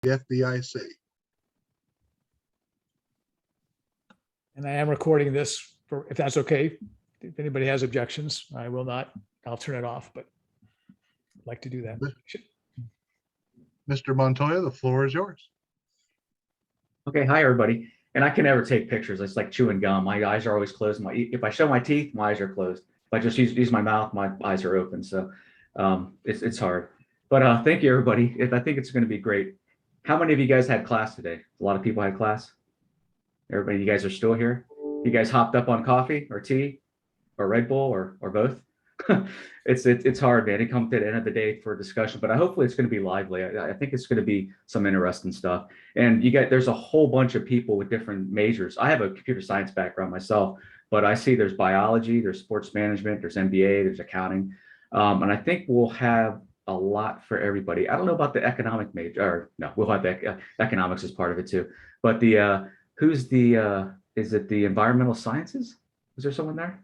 FDIC. And I am recording this for, if that's okay. If anybody has objections, I will not, I'll turn it off, but I'd like to do that. Mr. Montoya, the floor is yours. Okay, hi everybody. And I can never take pictures. It's like chewing gum. My eyes are always closed. If I show my teeth, my eyes are closed. If I just use my mouth, my eyes are open. So it's hard. But thank you everybody. I think it's going to be great. How many of you guys had class today? A lot of people had class. Everybody, you guys are still here? You guys hopped up on coffee or tea or Red Bull or both? It's hard, man. It comes to the end of the day for a discussion, but hopefully it's going to be lively. I think it's going to be some interesting stuff. And there's a whole bunch of people with different majors. I have a computer science background myself, but I see there's biology, there's sports management, there's MBA, there's accounting. And I think we'll have a lot for everybody. I don't know about the economic major, or no, we'll have the economics as part of it too. But is it the environmental sciences? Is there someone there?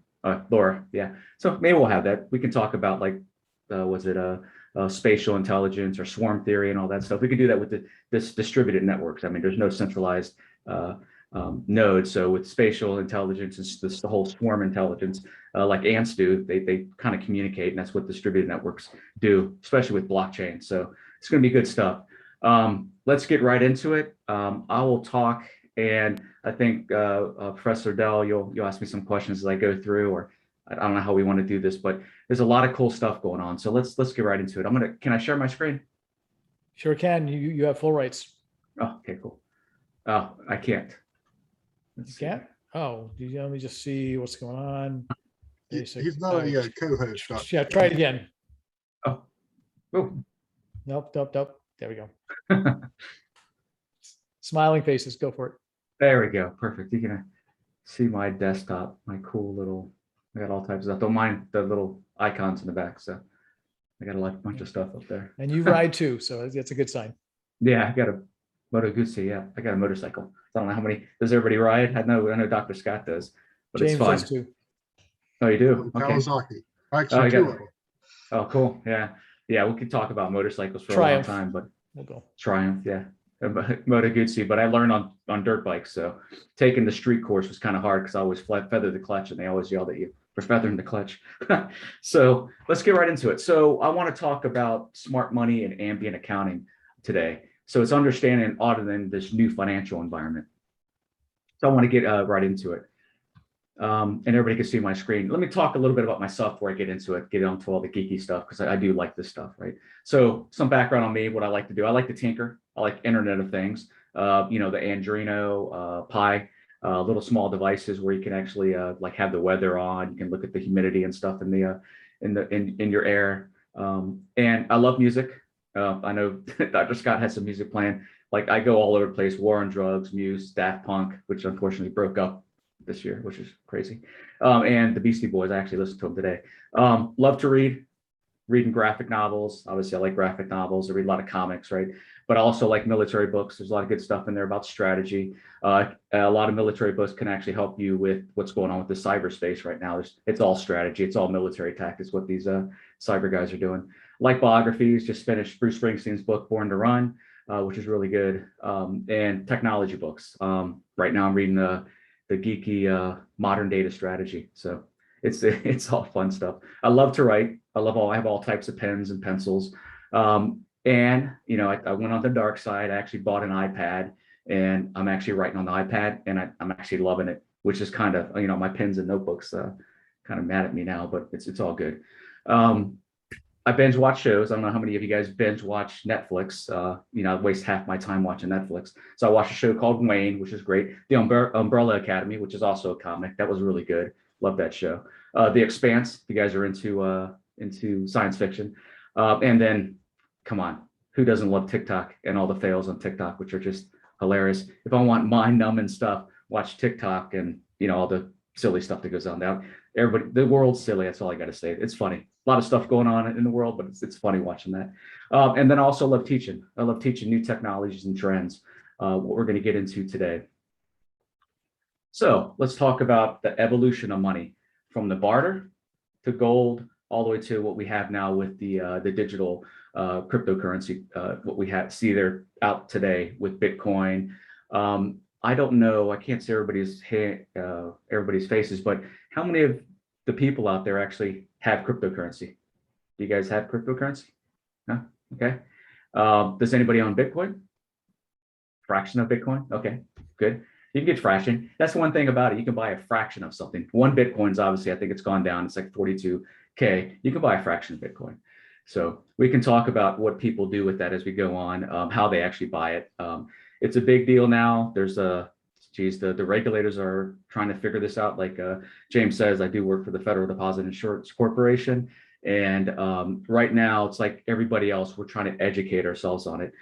Laura, yeah. So maybe we'll have that. We can talk about like, spatial intelligence or swarm theory and all that stuff. We can do that with this distributed networks. I mean, there's no centralized node. So with spatial intelligence, it's the whole swarm intelligence, like ants do, they kind of communicate, and that's what distributed networks do, especially with blockchain. So it's going to be good stuff. Let's get right into it. I will talk. And I think Professor Dell, you'll ask me some questions as I go through, or I don't know how we want to do this, but there's a lot of cool stuff going on. So let's get right into it. Can I share my screen? Sure can. You have full rights. Oh, okay, cool. Oh, I can't. You can't? Oh, let me just see what's going on. He's not a co-host. Yeah, try it again. Oh. Nope. There we go. Smiling faces, go for it. There we go. Perfect. You can see my desktop, my cool little, I got all types of stuff. Don't mind the little icons in the back. So I got a bunch of stuff up there. And you ride too, so that's a good sign. Yeah, I got a Moto Guzzi. Yeah, I got a motorcycle. I don't know how many, does everybody ride? I know Dr. Scott does, but James it's fun. does too. Oh, you do? Okay. Kawasaki. Actually, two of them. Oh, cool. Yeah. Yeah, we could talk about motorcycles for Triumph. a long time, but We'll go. Triumph, yeah. Moto Guzzi, but I learned on dirt bikes, so taking the street course was kind of hard because I always feather the clutch, and they always yelled at you for feathering the clutch. So let's get right into it. So I want to talk about smart money and ambient accounting today. So it's understanding and auditing this new financial environment. So I want to get right into it. And everybody can see my screen. Let me talk a little bit about myself before I get into it, get onto all the geeky stuff, because I do like this stuff, right? So some background on me, what I like to do. I like to tinker. I like Internet of Things, the Arduino, Pi, little small devices where you can actually like have the weather on. You can look at the humidity and stuff in your air. And I love music. I know Dr. Scott has some music playing. Like I go all over the place. War on Drugs, Muse, Daft Punk, which unfortunately broke up this year, which is crazy. And the Beastie Boys, I actually listened to them today. Love to reading graphic novels. Obviously, I like graphic novels. I read a lot of comics, right? But I also like military books. There's a lot of good stuff in there about strategy. A lot of military books can actually help you with what's going on with the cyberspace right now. It's all strategy. It's all military tactics, what these cyber guys are doing. Like biographies, just finished Bruce Springsteen's book, Born to Run, which is really good. And technology books. Right now I'm reading the geeky modern data strategy. So it's all fun stuff. I love to write. I have all types of pens and pencils. And I went on the dark side. I actually bought an iPad, and I'm actually writing on the iPad, and I'm actually loving it, which is kind of, my pens and notebooks kind of mad at me now, but it's all good. I binge watch shows. I don't know how many of you guys binge watch Netflix. I waste half my time watching Netflix. So I watched a show called Wayne, which is great. The Umbrella Academy, which is also a comic. That was really good. Love that show. The Expanse, if you guys are into science fiction. And then, come on, who doesn't love TikTok and all the fails on TikTok, which are just hilarious. If I want mind-numbing stuff, watch TikTok and all the silly stuff that goes on now. Everybody, the world's silly. That's all I got to say. It's funny. A lot of stuff going on in the world, but it's funny watching that. And then I also love teaching. I love teaching new technologies and trends, what we're going to get into today. So let's talk about the evolution of money from the barter to gold, all the way to what we have now with the digital cryptocurrency, what we see there out today with Bitcoin. I don't know, I can't see everybody's faces, but how many of the people out there actually have cryptocurrency? Do you guys have cryptocurrency? No? Okay. Does anybody own Bitcoin? Fraction of Bitcoin? Okay, good. You can get fraction. That's the one thing about it. You can buy a fraction of something. One Bitcoin's obviously, I think it's gone down. It's like 42K. You can buy a fraction of Bitcoin. So we can talk about what people do with that as we go on, how they actually buy it. It's a big deal now. There's the regulators are trying to figure this out. Like James says, I do work for the Federal Deposit Insurance Corporation. And right now, it's like everybody else, we're trying to educate ourselves on it.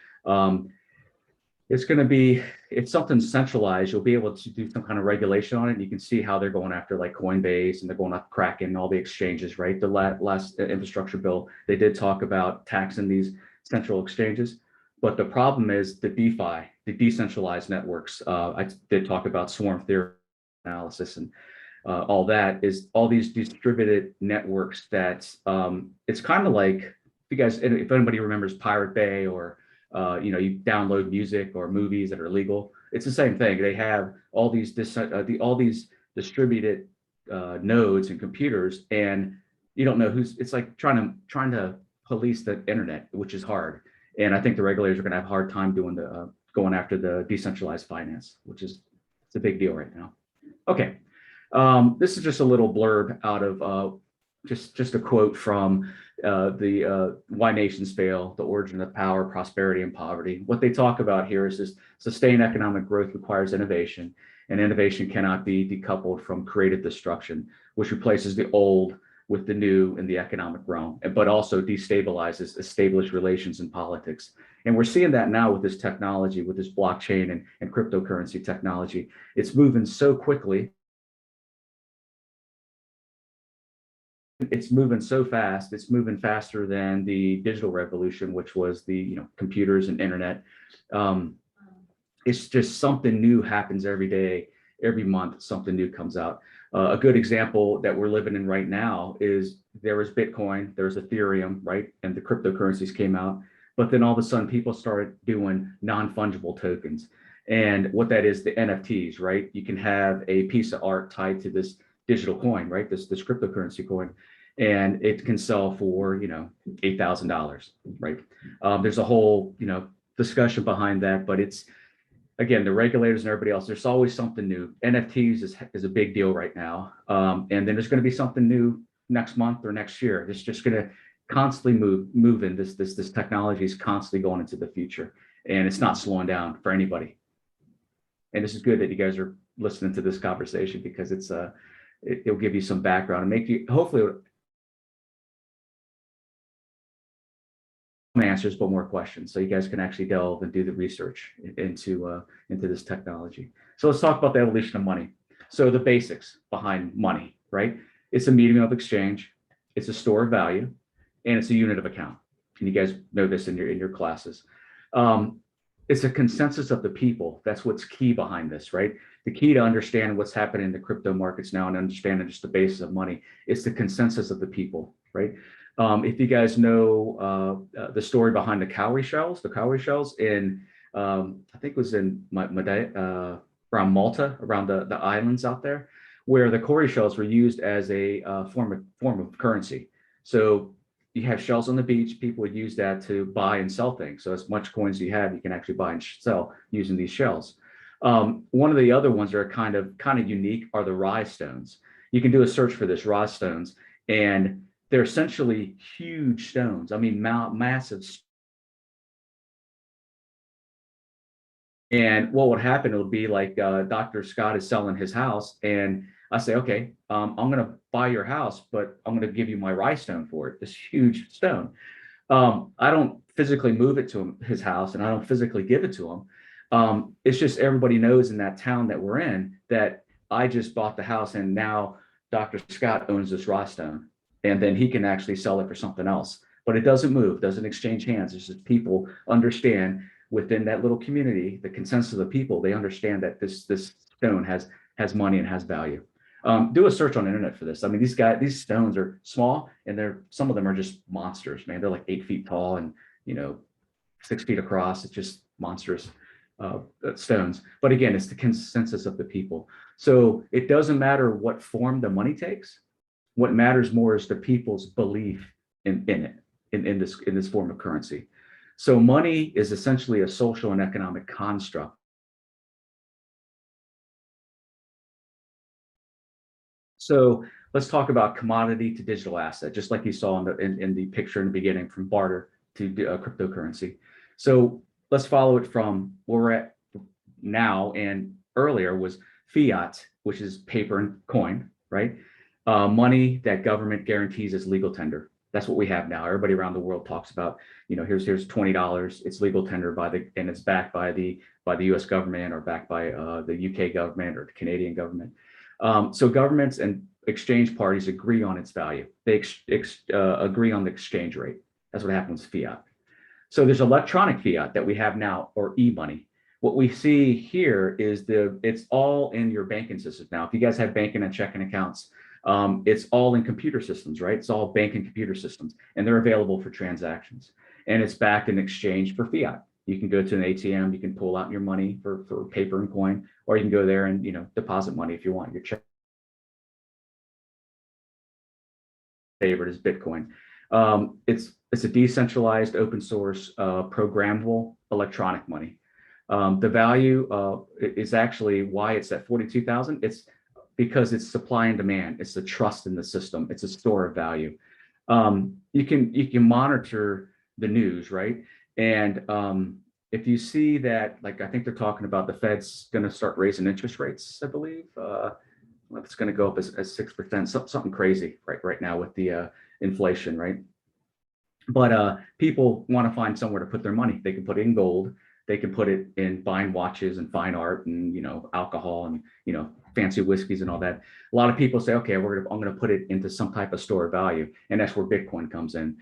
It's something centralized. You'll be able to do some kind of regulation on it. And you can see how they're going after like Coinbase and they're going after Kraken and all the exchanges, right? The last infrastructure bill, they did talk about taxing these central exchanges. But the problem is the DeFi, the decentralized networks. I did talk about swarm theory analysis and all that is all these distributed networks that it's kind of like, if anybody remembers Pirate Bay or you download music or movies that are illegal. It's the same thing. They have all these distributed nodes and computers, and you don't know who's. It's like trying to police the internet, which is hard. And I think the regulators are going to have a hard time going after the decentralized finance, which is it's a big deal right now. Okay, this is just a little blurb out of just a quote from the Why Nations Fail, The Origin of Power, Prosperity, and Poverty. What they talk about here is this: sustained economic growth requires innovation, and innovation cannot be decoupled from creative destruction, which replaces the old with the new in the economic realm, but also destabilizes established relations in politics. And we're seeing that now with this technology, with this blockchain and cryptocurrency technology. It's moving so quickly. It's moving so fast. It's moving faster than the digital revolution, which was the computers and internet. It's just something new happens every day, every month. Something new comes out. A good example that we're living in right now is there was Bitcoin, there's Ethereum, right, and the cryptocurrencies came out. But then all of a sudden, people started doing non-fungible tokens, and what that is, the NFTs, right? You can have a piece of art tied to this digital coin, right? This cryptocurrency coin, and it can sell for $8,000, right? There's a whole discussion behind that, but it's again the regulators and everybody else. There's always something new. NFTs is a big deal right now, and then there's going to be something new next month or next year. It's just going to constantly move in. This technology is constantly going into the future, and it's not slowing down for anybody. And this is good that you guys are listening to this conversation because it'll give you some background and make you hopefully answers, but more questions, so you guys can actually delve and do the research into this technology. So let's talk about the evolution of money. So the basics behind money, right? It's a medium of exchange, it's a store of value, and it's a unit of account. And you guys know this in your classes. It's a consensus of the people. That's what's key behind this, right? The key to understanding what's happening in the crypto markets now and understanding just the basis of money is the consensus of the people, right? If you guys know the story behind the cowrie shells in, I think it was in around Malta, around the islands out there, where the cowrie shells were used as a form of currency. So you have shells on the beach, people would use that to buy and sell things. So as much coins you have, you can actually buy and sell using these shells. One of the other ones that are kind of unique are the Rye Stones. You can do a search for this, Rye Stones, and they're essentially huge stones. I mean, massive. And what would happen, it would be like Dr. Scott is selling his house, and I say, okay, I'm going to buy your house, but I'm going to give you my Rye Stone for it, this huge stone. I don't physically move it to his house, and I don't physically give it to him. It's just everybody knows in that town that we're in that I just bought the house, and now Dr. Scott owns this Rye Stone, and then he can actually sell it for something else. But it doesn't move, doesn't exchange hands. It's just people understand within that little community, the consensus of the people, they understand that this stone has money and has value. Do a search on the internet for this. I mean, these stones are small, and some of them are just monsters, man. They're like 8 feet tall, and 6 feet across. It's just monstrous stones. But again, it's the consensus of the people. So it doesn't matter what form the money takes. What matters more is the people's belief in it, in this form of currency. So money is essentially a social and economic construct. So let's talk about commodity to digital asset, just like you saw in the picture in the beginning, from barter to cryptocurrency. So let's follow it from where we're at now, and earlier was fiat, which is paper and coin, right? Money that government guarantees as legal tender. That's what we have now. Everybody around the world talks about, here's $20. It's legal tender and it's backed by the U.S. government, or backed by the U.K. government or the Canadian government. So governments and exchange parties agree on its value. They agree on the exchange rate. That's what happens with fiat. So there's electronic fiat that we have now, or e-money. What we see here is it's all in your banking systems now. If you guys have banking and checking accounts, it's all in computer systems, right? It's all banking computer systems, and they're available for transactions. And it's backed in exchange for fiat. You can go to an ATM, you can pull out your money for paper and coin, or you can go there and deposit money if you want. Your check favorite is Bitcoin. It's a decentralized, open source, programmable electronic money. The value is actually why it's at 42,000. It's because it's supply and demand. It's the trust in the system. It's a store of value. You can monitor the news, right? And if you see that, like, I think they're talking about the Fed's going to start raising interest rates, I believe. It's going to go up as 6%, something crazy right now with the inflation, right? But people want to find somewhere to put their money. They can put it in gold. They can put it in buying watches and fine art and alcohol and fancy whiskeys and all that. A lot of people say, okay, I'm going to put it into some type of store of value, and that's where Bitcoin comes in.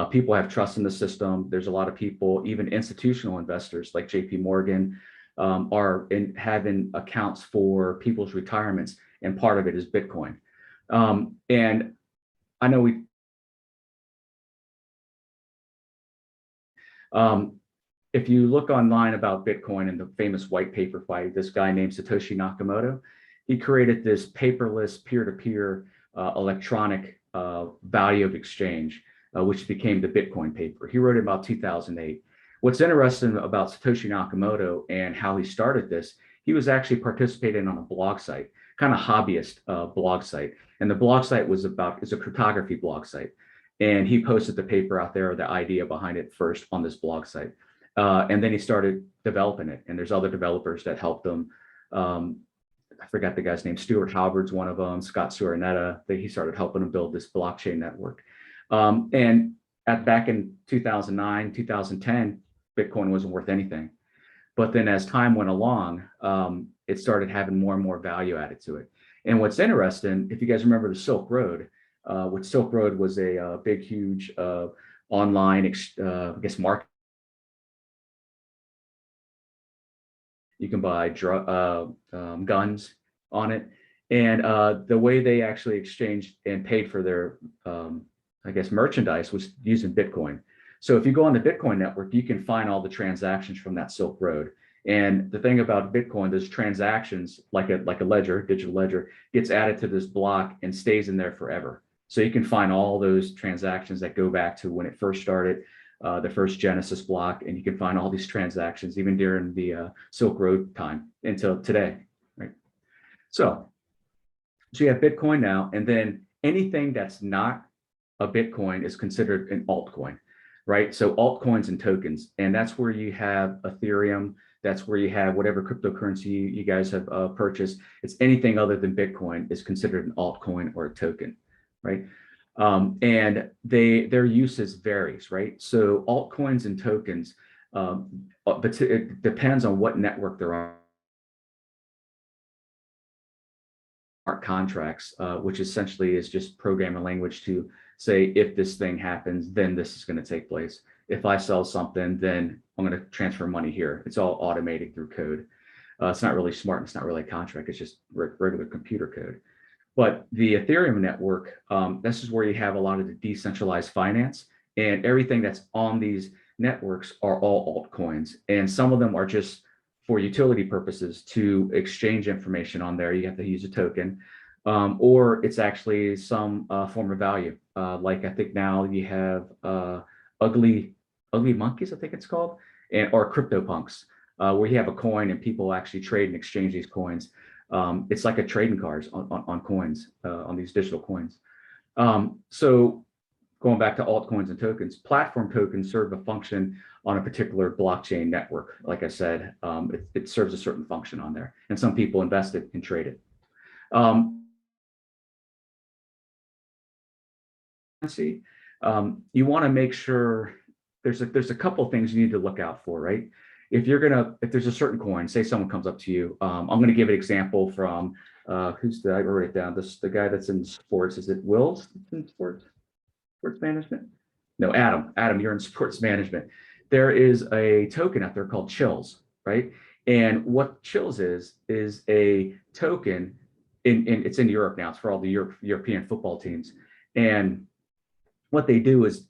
People have trust in the system. There's a lot of people, even institutional investors like JP Morgan, are having accounts for people's retirements, and part of it is Bitcoin. And I know if you look online about Bitcoin and the famous white paper fight, this guy named Satoshi Nakamoto, he created this paperless peer-to-peer electronic value of exchange, which became the Bitcoin paper. He wrote it about 2008. What's interesting about Satoshi Nakamoto and how he started this, he was actually participating on a blog site, kind of hobbyist blog site. And the blog site is a cryptography blog site. And he posted the paper out there, the idea behind it first on this blog site. And then he started developing it. And there's other developers that helped him. I forgot the guy's name. Stuart Halberd's one of them. Scott Surinetta. He started helping him build this blockchain network. And back in 2009, 2010, Bitcoin wasn't worth anything. But then as time went along, it started having more and more value added to it. And what's interesting, if you guys remember the Silk Road, which Silk Road was a big, huge online, market. You can buy guns on it. And the way they actually exchanged and paid for their, merchandise was using Bitcoin. So if you go on the Bitcoin network, you can find all the transactions from that Silk Road. And the thing about Bitcoin, those transactions, like a ledger, digital ledger, gets added to this block and stays in there forever. So you can find all those transactions that go back to when it first started, the first Genesis block, and you can find all these transactions even during the Silk Road time until today, right? So you have Bitcoin now, and then anything that's not a Bitcoin is considered an altcoin, right? So altcoins and tokens, and that's where you have Ethereum. That's where you have whatever cryptocurrency you guys have purchased. It's anything other than Bitcoin is considered an altcoin or a token, right? And their uses varies, right? So altcoins and tokens, but it depends on what network they're on. Smart contracts, which essentially is just programming language to say, if this thing happens, then this is going to take place. If I sell something, then I'm going to transfer money here. It's all automated through code. It's not really smart. It's not really a contract. It's just regular computer code. But the Ethereum network, this is where you have a lot of the decentralized finance, and everything that's on these networks are all altcoins, and some of them are just for utility purposes to exchange information on there. You have to use a token, or it's actually some form of value. Like I think now you have ugly monkeys, I think it's called, or CryptoPunks, where you have a coin and people actually trade and exchange these coins. It's like a trading cards on coins, on these digital coins. So going back to altcoins and tokens, platform tokens serve a function on a particular blockchain network. Like I said, it serves a certain function on there, and some people invest it and trade it. You want to make sure there's a couple of things you need to look out for, right? If there's a certain coin, say someone comes up to you, I'm going to give an example from I wrote it down. The guy that's in sports, is it Will's in sports management? No, Adam, you're in sports management. There is a token out there called Chills, right? And what Chills is a token it's in Europe now. It's for all the European football teams. And what they do is,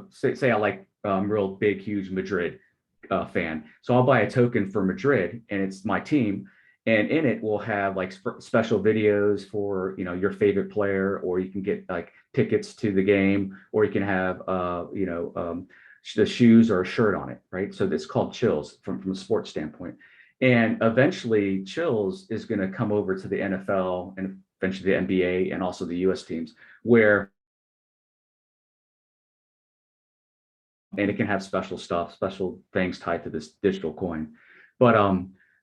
say I like real big, huge Madrid fan. So I'll buy a token for Madrid, and it's my team. And in it, we'll have like special videos for your favorite player, or you can get like tickets to the game, or you can have the shoes or a shirt on it, right? So it's called Chills from a sports standpoint. And eventually, Chills is going to come over to the NFL and eventually the NBA and also the US teams, where and it can have special things tied to this digital coin. But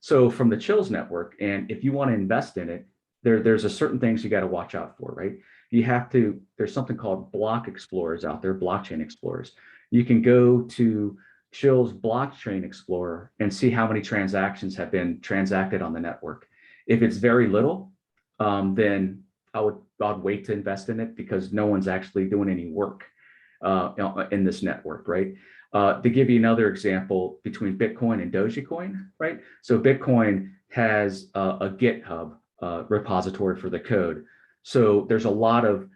so from the Chills network, and if you want to invest in it, there's a certain things you got to watch out for, right? There's something called block explorers out there, blockchain explorers. You can go to Chills blockchain explorer and see how many transactions have been transacted on the network. If it's very little, then I'd wait to invest in it, because no one's actually doing any work in this network, right? To give you another example, between Bitcoin and Dogecoin, right? So Bitcoin has a GitHub repository for the code. So there's a lot of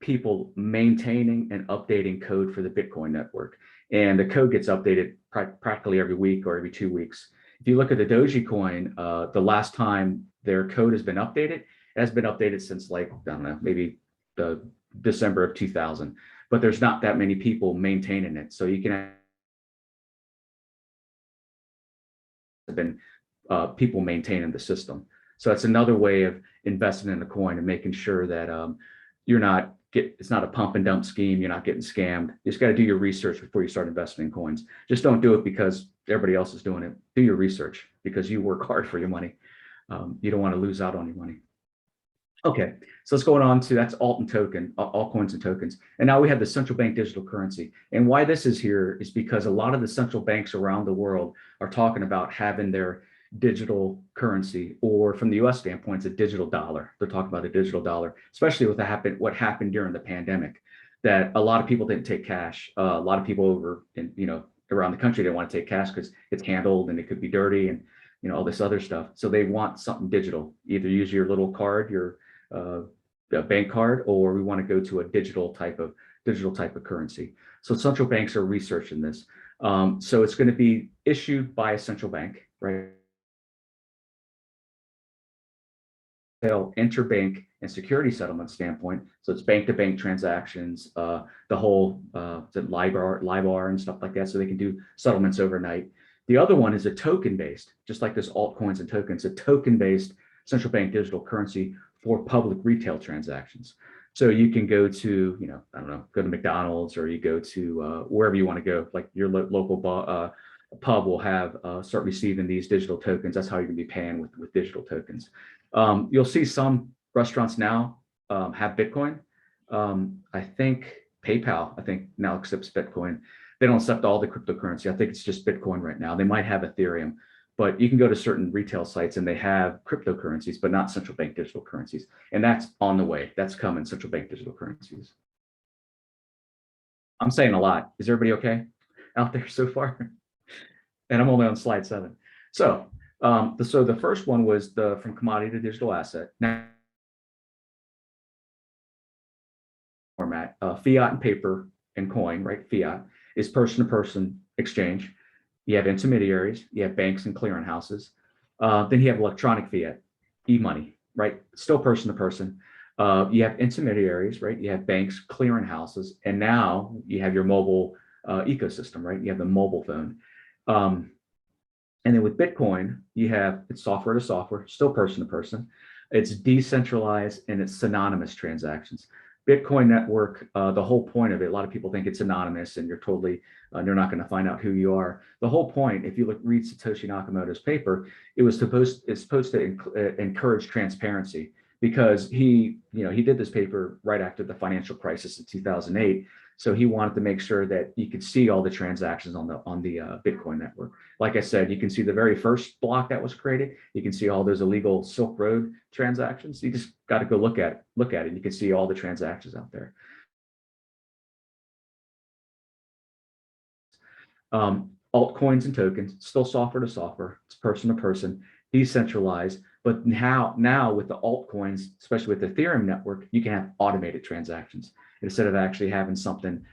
people maintaining and updating code for the Bitcoin network. And the code gets updated practically every week or every 2 weeks. If you look at the Dogecoin, the last time their code has been updated, it has been updated since, like, I don't know, maybe the December of 2000. But there's not that many people maintaining it. So you can have been people maintaining the system. So that's another way of investing in a coin and making sure that it's not a pump and dump scheme. You're not getting scammed. You just got to do your research before you start investing in coins. Just don't do it because everybody else is doing it. Do your research, because you work hard for your money. You don't want to lose out on your money. Okay, so let's go on to, that's altcoins and tokens. And now we have the central bank digital currency. And why this is here is because a lot of the central banks around the world are talking about having their digital currency, or from the US standpoint, it's a digital dollar. They're talking about a digital dollar, especially with what happened during the pandemic, that a lot of people didn't take cash. A lot of people around the country didn't want to take cash because it's handled and it could be dirty and all this other stuff. So they want something digital. Either use your little card, your bank card, or we want to go to a digital type of currency. So central banks are researching this. So it's going to be issued by a central bank, right? Interbank and security settlement standpoint. So it's bank-to-bank transactions, the whole LIBOR and stuff like that, so they can do settlements overnight. The other one is a token-based, just like this altcoins and tokens, a token-based central bank digital currency for public retail transactions. So you can go to, go to McDonald's, or you go to wherever you want to go, like your local pub will start receiving these digital tokens. That's how you're going to be paying with digital tokens. You'll see some restaurants now have Bitcoin. I think PayPal, now accepts Bitcoin. They don't accept all the cryptocurrency. I think it's just Bitcoin right now. They might have Ethereum, but you can go to certain retail sites and they have cryptocurrencies, but not central bank digital currencies. And that's on the way. That's coming, central bank digital currencies. I'm saying a lot. Is everybody okay out there so far? And I'm only on slide 7. So the first one was from commodity to digital asset. Now, format, fiat and paper and coin, right? Fiat is person-to-person exchange. You have intermediaries, you have banks and clearinghouses. Then you have electronic fiat, e-money, right? Still person-to-person. You have intermediaries, right? You have banks, clearinghouses, and now you have your mobile ecosystem, right? You have the mobile phone. And then with Bitcoin, you have it's software to software, still person to person. It's decentralized and it's synonymous transactions. Bitcoin network, the whole point of it, a lot of people think it's anonymous and you're totally, you're not going to find out who you are. The whole point, if you read Satoshi Nakamoto's paper, it's supposed to encourage transparency, because he did this paper right after the financial crisis in 2008. So he wanted to make sure that you could see all the transactions on the Bitcoin network. Like I said, you can see the very first block that was created. You can see all those illegal Silk Road transactions. You just got to go look at it. You can see all the transactions out there. Altcoins and tokens, still software to software. It's person to person, decentralized. But now with the altcoins, especially with the Ethereum network, you can have automated transactions instead of actually having something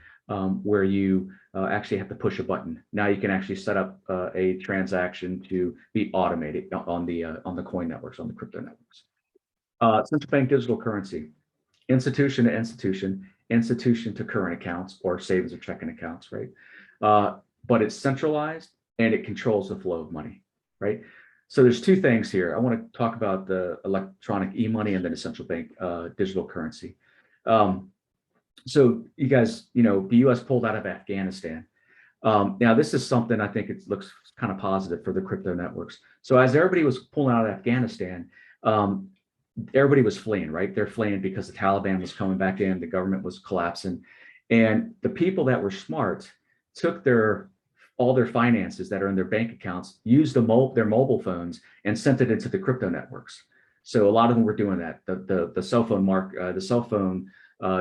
where you actually have to push a button. Now you can actually set up a transaction to be automated on the coin networks, on the crypto networks. Central bank digital currency, institution to institution, institution to current accounts or savings or checking accounts, right? But it's centralized and it controls the flow of money, right? So there's two things here. I want to talk about the electronic e-money and then the central bank digital currency. So you guys, the U.S. pulled out of Afghanistan. Now this is something I think it looks kind of positive for the crypto networks. So as everybody was pulling out of Afghanistan, everybody was fleeing, right? They're fleeing because the Taliban was coming back in, the government was collapsing, and the people that were smart took all their finances that are in their bank accounts, used their mobile phones, and sent it into the crypto networks. So a lot of them were doing that. The cell phone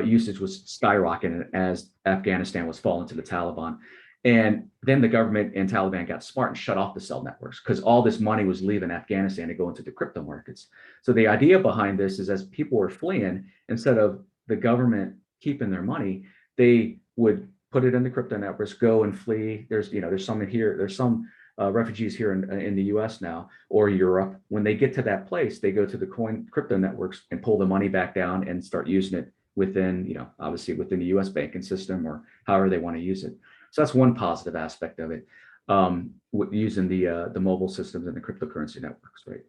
usage was skyrocketing as Afghanistan was falling to the Taliban. And then the government and Taliban got smart and shut off the cell networks because all this money was leaving Afghanistan to go into the crypto markets. So the idea behind this is, as people were fleeing, instead of the government keeping their money, they would put it in the crypto networks, go and flee. There's some in here. There's some refugees here in the U.S. now or Europe. When they get to that place, they go to the crypto networks and pull the money back down and start using it within, obviously within the U.S. banking system or however they want to use it. So that's one positive aspect of it, using the mobile systems and the cryptocurrency networks, right?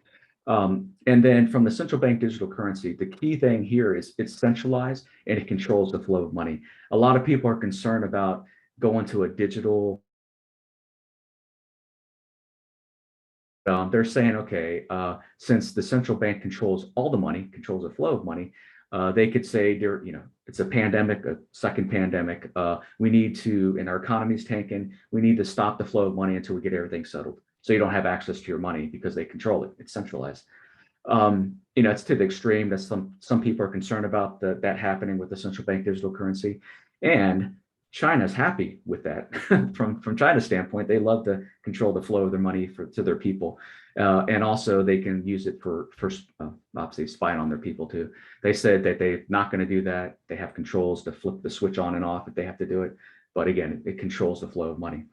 And then from the central bank digital currency, the key thing here is it's centralized and it controls the flow of money. A lot of people are concerned about going to a digital. They're saying, okay, since the central bank controls all the money, controls the flow of money, they could say, it's a pandemic, a second pandemic. We need to, and our economy's tanking, we need to stop the flow of money until we get everything settled. So you don't have access to your money because they control it. It's centralized. It's to the extreme that some people are concerned about that happening with the central bank digital currency. And China's happy with that. From China's standpoint, they love to control the flow of their money to their people. And also they can use it for obviously spying on their people too. They said that they're not going to do that. They have controls to flip the switch on and off if they have to do it. But again, it controls the flow of money.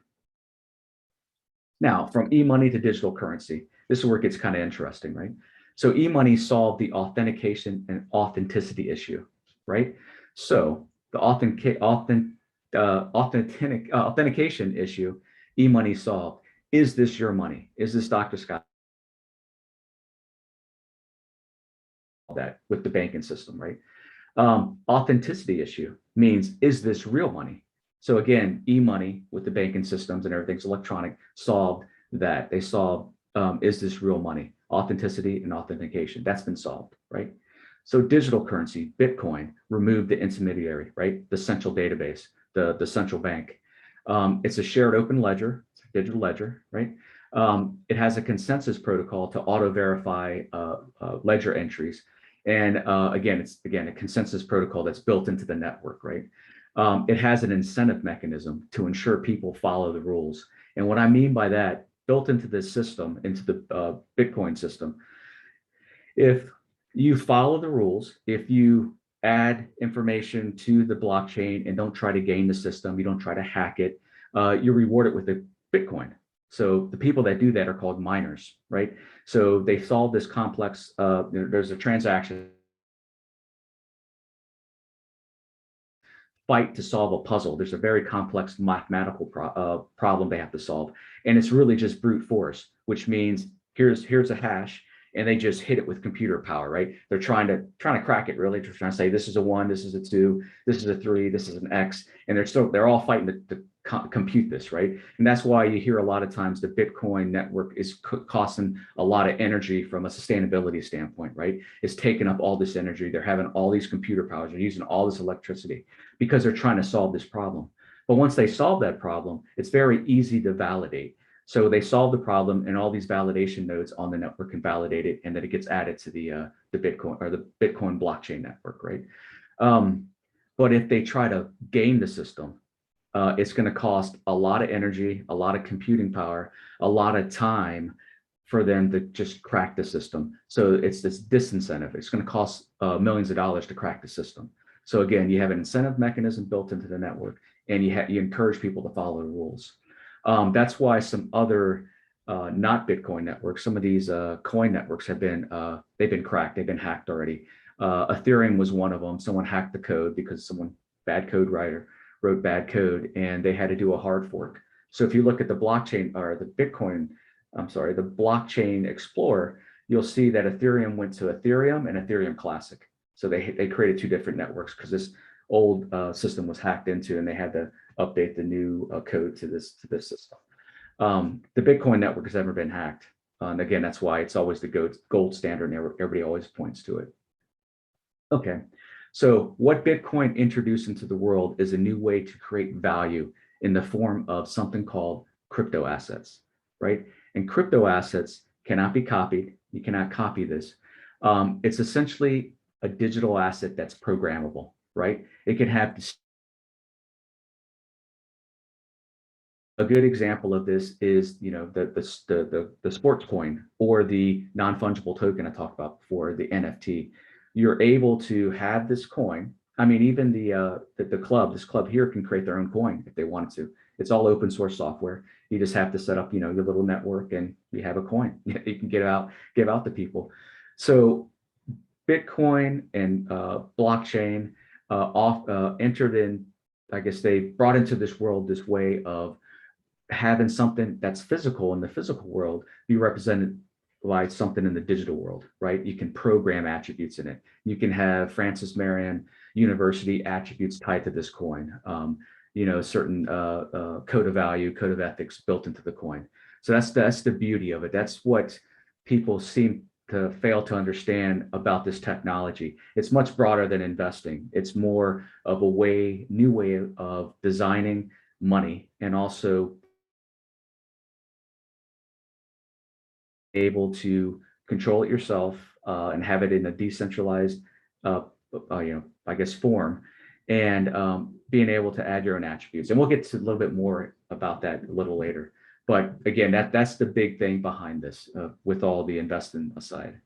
Now, from e-money to digital currency, this is where it gets kind of interesting, right? So e-money solved the authentication and authenticity issue, right? So the authentication issue, e-money solved. Is this your money? Is this Dr. Scott? That with the banking system, right? Authenticity issue means, is this real money? So again, e-money with the banking systems and everything's electronic solved that. They solved, is this real money? Authenticity and authentication, that's been solved, right? So digital currency, Bitcoin, removed the intermediary, right? The central database, the central bank. It's a shared open ledger, it's a digital ledger, right? It has a consensus protocol to auto-verify ledger entries. And again, it's a consensus protocol that's built into the network, right? It has an incentive mechanism to ensure people follow the rules. And what I mean by that, built into this system, into the Bitcoin system, if you follow the rules, if you add information to the blockchain and don't try to game the system, you don't try to hack it, you're rewarded with a Bitcoin. So the people that do that are called miners, right? So they solve this complex, there's a transaction fight to solve a puzzle. There's a very complex mathematical problem they have to solve. And it's really just brute force, which means here's a hash, and they just hit it with computer power, right? They're trying to crack it, really. They're trying to say this is a 1, this is a 2, this is a 3, this is an X, and they're all fighting to compute this, right? And that's why you hear a lot of times the Bitcoin network is costing a lot of energy from a sustainability standpoint, right? It's taking up all this energy. They're having all these computer powers. They're using all this electricity because they're trying to solve this problem. But once they solve that problem, it's very easy to validate. So they solve the problem, and all these validation nodes on the network can validate it, and then it gets added to the Bitcoin or the Bitcoin blockchain network, right? But if they try to game the system, it's going to cost a lot of energy, a lot of computing power, a lot of time for them to just crack the system. So it's this disincentive. It's going to cost millions of dollars to crack the system. So again, you have an incentive mechanism built into the network, and you encourage people to follow the rules. That's why some other not Bitcoin networks, some of these coin networks have been they've been cracked, they've been hacked already. Ethereum was one of them. Someone hacked the code because bad code writer wrote bad code, and they had to do a hard fork. So if you look at the blockchain or the blockchain explorer, you'll see that Ethereum went to Ethereum and Ethereum Classic. So they created 2 different networks because this old system was hacked into, and they had to update the new code to this system. The Bitcoin network has never been hacked. And again, that's why it's always the gold standard, and everybody always points to it. Okay, so what Bitcoin introduced into the world is a new way to create value in the form of something called crypto assets, right? And crypto assets cannot be copied. You cannot copy this. It's essentially a digital asset that's programmable, right? It can have a good example of this is, the sports coin or the non-fungible token I talked about before, the NFT. You're able to have this coin. I mean, even this club here can create their own coin if they wanted to. It's all open source software. You just have to set up, your little network, and you have a coin you can give out to people. So Bitcoin and blockchain entered in. I guess they brought into this world this way of having something that's physical in the physical world be represented by something in the digital world, right? You can program attributes in it. You can have Francis Marion University attributes tied to this coin, certain code of value, code of ethics built into the coin. So that's the beauty of it. That's what people seem to fail to understand about this technology. It's much broader than investing. It's more of a new way of designing money, and also able to control it yourself and have it in a decentralized, form, and being able to add your own attributes. And we'll get to a little bit more about that a little later. But again, that's the big thing behind this, with all the investing aside.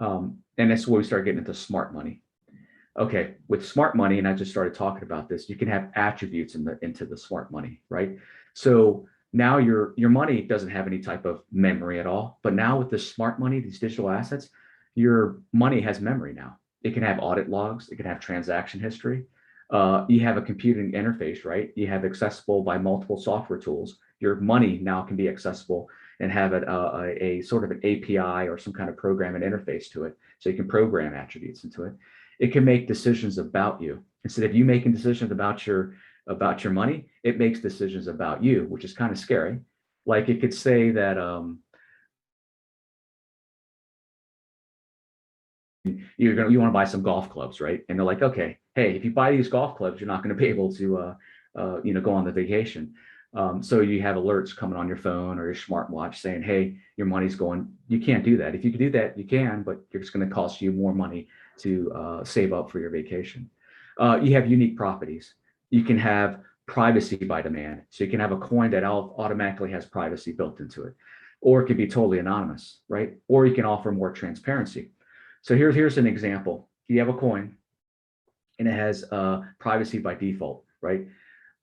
And that's where we start getting into smart money. Okay, with smart money, and I just started talking about this, you can have attributes into the smart money, right? So now your money doesn't have any type of memory at all. But now with this smart money, these digital assets, your money has memory now. It can have audit logs. It can have transaction history. You have a computing interface, right? You have accessible by multiple software tools. Your money now can be accessible and have a sort of an API or some kind of programming interface to it. So you can program attributes into it. It can make decisions about you. Instead of you making decisions about your money, it makes decisions about you, which is kind of scary. Like it could say that you want to buy some golf clubs, right? And they're like, okay, hey, if you buy these golf clubs, you're not going to be able to go on the vacation. So you have alerts coming on your phone or your smartwatch saying, hey, your money's going. You can't do that. If you could do that, you can, but it's going to cost you more money to save up for your vacation. You have unique properties. You can have privacy by demand. So you can have a coin that automatically has privacy built into it, or it could be totally anonymous, right? Or you can offer more transparency. So here's an example. You have a coin and it has privacy by default, right?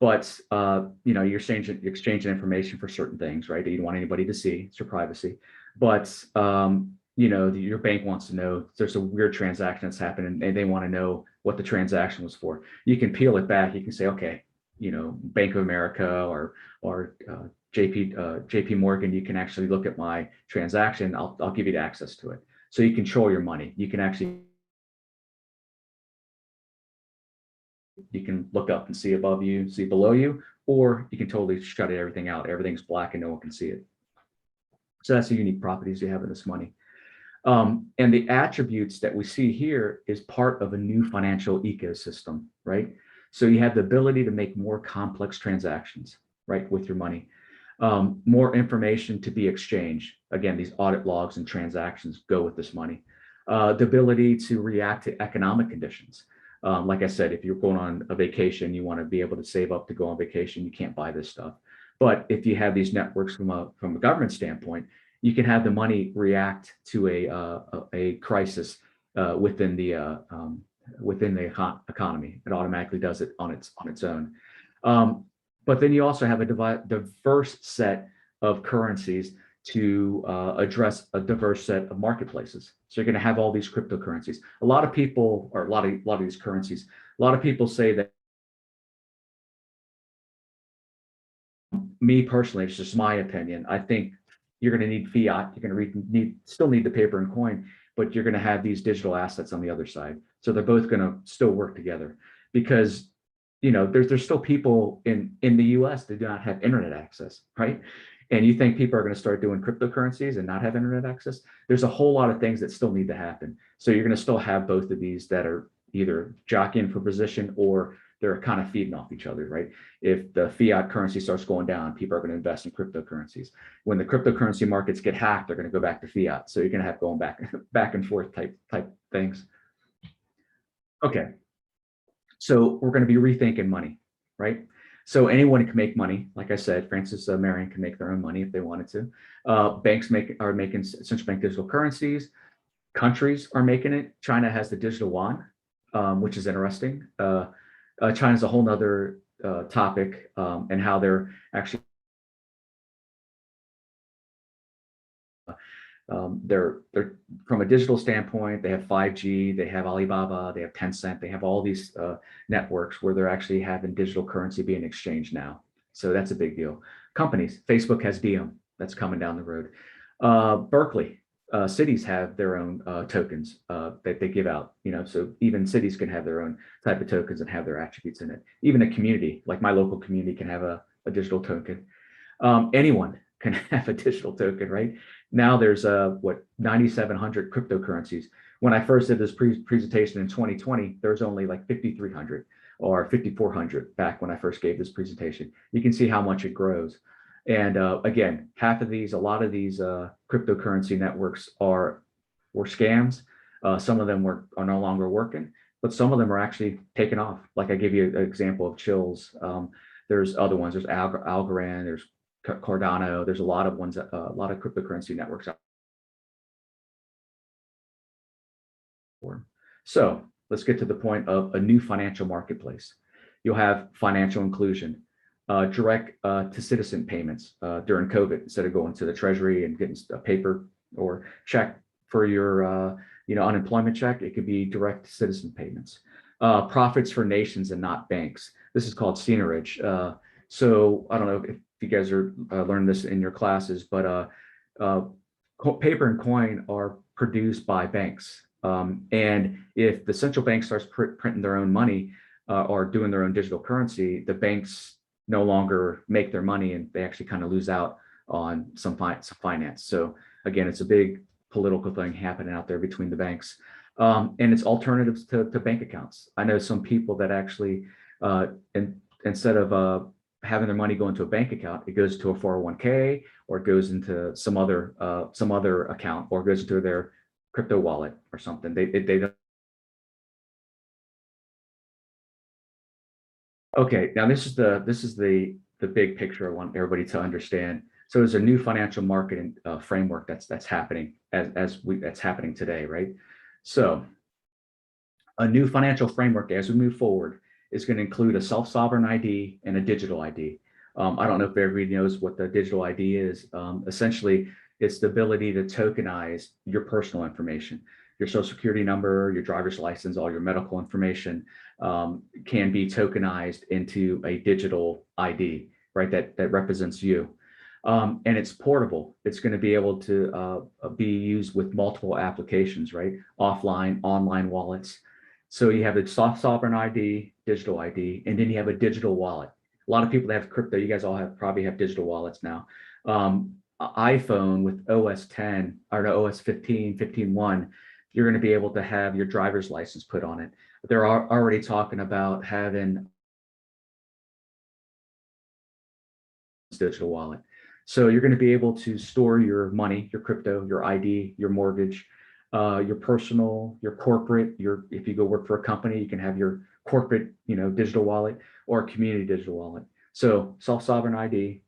But you're exchanging information for certain things, right? That you don't want anybody to see. It's your privacy. But your bank wants to know there's a weird transaction that's happening, and they want to know what the transaction was for. You can peel it back. You can say, okay, Bank of America or JP Morgan, you can actually look at my transaction. I'll give you the access to it. So you control your money. You can look up and see above you, see below you, or you can totally shut everything out. Everything's black and no one can see it. So that's the unique properties you have in this money. And the attributes that we see here is part of a new financial ecosystem, right? So you have the ability to make more complex transactions, right, with your money. More information to be exchanged. Again, these audit logs and transactions go with this money. The ability to react to economic conditions. Like I said, if you're going on a vacation, you want to be able to save up to go on vacation, you can't buy this stuff. But if you have these networks from a government standpoint, you can have the money react to a crisis within the economy. It automatically does it on its own. But then you also have a diverse set of currencies to address a diverse set of marketplaces. So you're going to have all these cryptocurrencies. A lot of people, or a lot of these currencies, a lot of people say that, me personally, it's just my opinion, I think you're going to need fiat. You're going to still need the paper and coin, but you're going to have these digital assets on the other side. So they're both going to still work together, because there's still people in the US that do not have internet access, right? And you think people are going to start doing cryptocurrencies and not have internet access? There's a whole lot of things that still need to happen. So you're going to still have both of these that are either jockeying for position, or they're kind of feeding off each other, right? If the fiat currency starts going down, people are going to invest in cryptocurrencies. When the cryptocurrency markets get hacked, they're going to go back to fiat. So you're going to have going back and forth type things. Okay. So we're going to be rethinking money, right? So anyone can make money. Like I said, Francis Marion can make their own money if they wanted to. Banks are making central bank digital currencies. Countries are making it. China has the digital yuan, which is interesting. China's a whole nother topic, and how they're actually they're from a digital standpoint, they have 5G, they have Alibaba, they have Tencent, they have all these networks where they're actually having digital currency being exchanged now. So that's a big deal. Companies, Facebook has Diem, that's coming down the road. Berkeley, cities have their own tokens that they give out, so even cities can have their own type of tokens and have their attributes in it. Even a community, like my local community, can have a digital token. Anyone can have a digital token, right? Now there's 9,700 cryptocurrencies. When I first did this presentation in 2020, there's only like 5,300 or 5,400 back when I first gave this presentation. You can see how much it grows. And again, a lot of these cryptocurrency networks were scams. Some of them are no longer working, but some of them are actually taking off. Like I give you an example of Chills. There's other ones. There's Algorand. There's Cardano. There's a lot of ones, a lot of cryptocurrency networks out there. So let's get to the point of a new financial marketplace. You'll have financial inclusion, direct to citizen payments during COVID. Instead of going to the Treasury and getting a paper or check for your unemployment check, it could be direct to citizen payments. Profits for nations and not banks. This is called seigniorage. So I don't know if you guys are learning this in your classes, but paper and coin are produced by banks. And if the central bank starts printing their own money or doing their own digital currency, the banks no longer make their money, and they actually kind of lose out on some finance. So again, it's a big political thing happening out there between the banks. And it's alternatives to bank accounts. I know some people that actually, instead of having their money go into a bank account, it goes to a 401k, or it goes into some other account, or it goes into their crypto wallet or something. They don't. Okay, now this is the big picture I want everybody to understand. So there's a new financial market framework that's happening that's happening today, right? So a new financial framework as we move forward is going to include a self-sovereign ID and a digital ID. I don't know if everybody knows what the digital ID is. Essentially, it's the ability to tokenize your personal information. Your social security number, your driver's license, all your medical information can be tokenized into a digital ID, right? That represents you. And it's portable. It's going to be able to be used with multiple applications, right? Offline, online wallets. So you have the sovereign ID, digital ID, and then you have a digital wallet. A lot of people that have crypto, you guys all probably have digital wallets now. iPhone with OS 10 or no, OS 15, 15.1, you're going to be able to have your driver's license put on it. They're already talking about having digital wallet. So you're going to be able to store your money, your crypto, your ID, your mortgage, your personal, your corporate, if you go work for a company, you can have your corporate, digital wallet or a community digital wallet. So self-sovereign ID,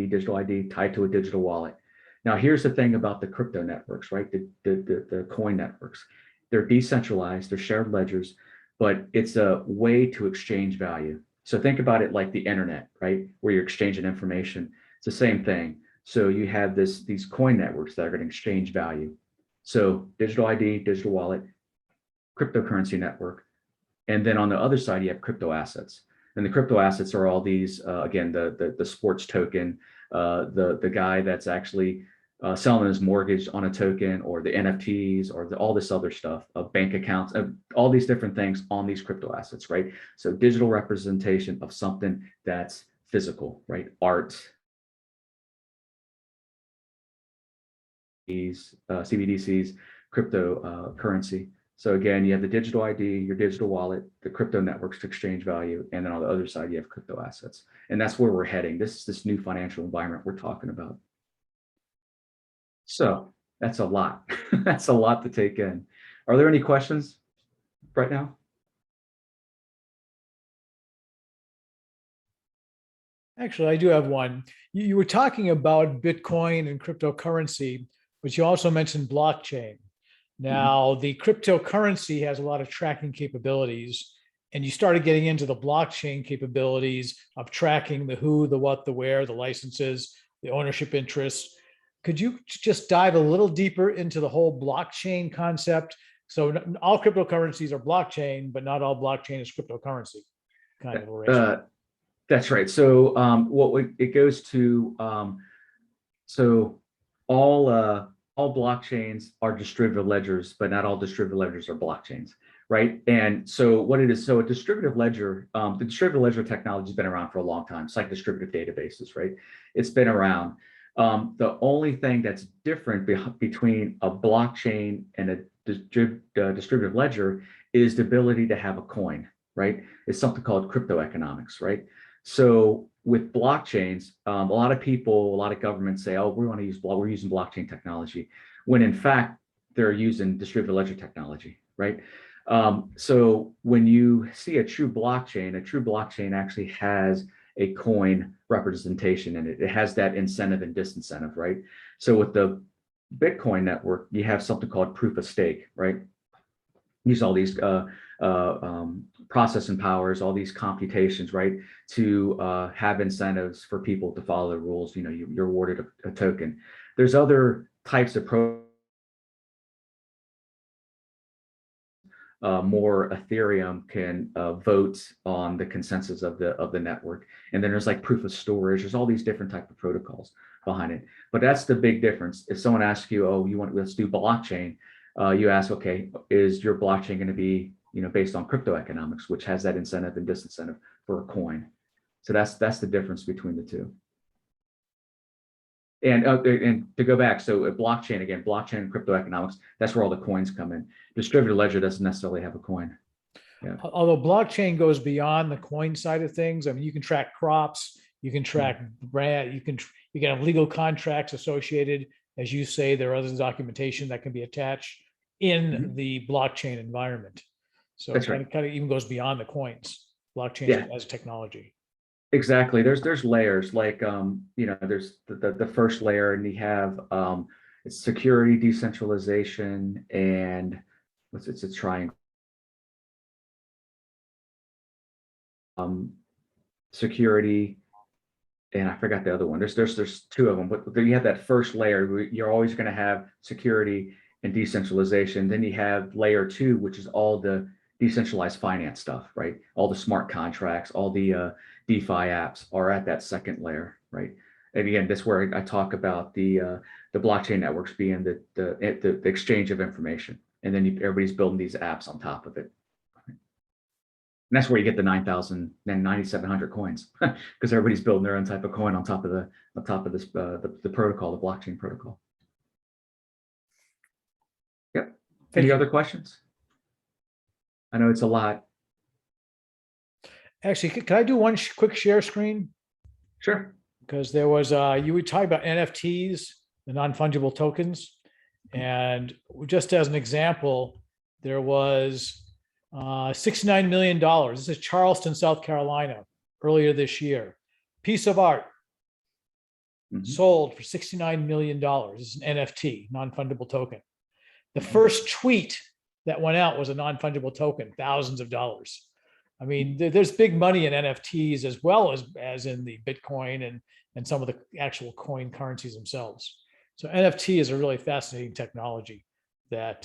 digital ID tied to a digital wallet. Now, here's the thing about the crypto networks, right? The coin networks. They're decentralized, they're shared ledgers, but it's a way to exchange value. So think about it like the internet, right? Where you're exchanging information. It's the same thing. So you have these coin networks that are going to exchange value. So digital ID, digital wallet, cryptocurrency network. And then on the other side, you have crypto assets. And the crypto assets are all these, again, the sports token, the guy that's actually selling his mortgage on a token, or the NFTs, or all this other stuff, bank accounts, all these different things on these crypto assets, right? So digital representation of something that's physical, right? Art, CBDCs, cryptocurrency. So again, you have the digital ID, your digital wallet, the crypto networks to exchange value, and then on the other side, you have crypto assets. And that's where we're heading. This is this new financial environment we're talking about. So that's a lot. That's a lot to take in. Are there any questions right now? Actually, I do have one. You were talking about Bitcoin and cryptocurrency, but you also mentioned blockchain. Now, the cryptocurrency has a lot of tracking capabilities, and you started getting into the blockchain capabilities of tracking the who, the what, the where, the licenses, the ownership interests. Could you just dive a little deeper into the whole blockchain concept? So all cryptocurrencies are blockchain, but not all blockchain is cryptocurrency kind of arrangement. That's right. So it goes to so all blockchains are distributed ledgers, but not all distributed ledgers are blockchains, right? And so what it is, so a distributed ledger, the distributed ledger technology has been around for a long time. It's like distributed databases, right? It's been around. The only thing that's different between a blockchain and a distributed ledger is the ability to have a coin, right? It's something called crypto economics, right? So with blockchains, a lot of people, a lot of governments say, oh, we're using blockchain technology, when in fact, they're using distributed ledger technology, right? So when you see a true blockchain actually has a coin representation in it. It has that incentive and disincentive, right? So with the Bitcoin network, you have something called proof of stake, right? Use all these processing powers, all these computations, right, to have incentives for people to follow the rules. You're awarded a token. There's other types of more Ethereum can vote on the consensus of the network, and then there's like proof of storage. There's all these different type of protocols behind it. But that's the big difference. If someone asks you, oh, let's do blockchain, you ask, okay, is your blockchain going to be based on crypto economics, which has that incentive and disincentive for a coin? So that's the difference between the two. And to go back, so a blockchain, again, blockchain and crypto economics, that's where all the coins come in. Distributed ledger doesn't necessarily have a coin. Yeah. Although blockchain goes beyond the coin side of things. I mean, you can track crops, you can track brand, you can have legal contracts associated. As you say, there are other documentation that can be attached in the blockchain environment. So it kind of even goes beyond the coins, blockchain as a technology. Exactly. There's layers, like there's the first layer, and you have it's security, decentralization, and it's a triangle. security, and I forgot the other one. There's two of them, but then you have that first layer. You're always going to have security and decentralization. Then you have layer 2, which is all the decentralized finance stuff, right? All the smart contracts, all the DeFi apps are at that second layer, right? And again, that's where I talk about the blockchain networks being the exchange of information, and then everybody's building these apps on top of it. And that's where you get the 9,000 and 9,700 coins, because everybody's building their own type of coin on top of this the protocol, the blockchain protocol. Yep. Any other questions? I know it's a lot. Actually, can I do one quick share screen? Sure. Because there was you were talking about NFTs, the non-fungible tokens, and just as an example, there was $69 million. This is Charleston, South Carolina, earlier this year. Piece of art sold for $69 million. This is an NFT, non-fungible token. The first tweet that went out was a non-fungible token, thousands of dollars. I mean, there's big money in NFTs as well as in the Bitcoin and some of the actual coin currencies themselves. So NFT is a really fascinating technology that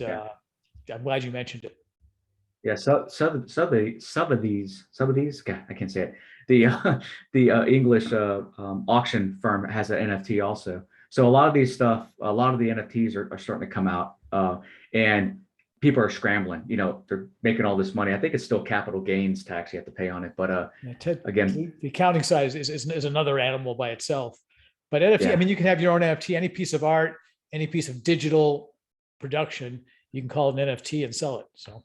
I'm glad you mentioned it. Yeah, some of these, God, I can't say it. The English auction firm has an NFT also. So a lot of these stuff, a lot of the NFTs are starting to come out, and people are scrambling. You know, they're making all this money. I think it's still capital gains tax you have to pay on it, but again, the accounting side is another animal by itself. But NFT, I mean, you can have your own NFT, any piece of art, any piece of digital production, you can call it an NFT and sell it. So.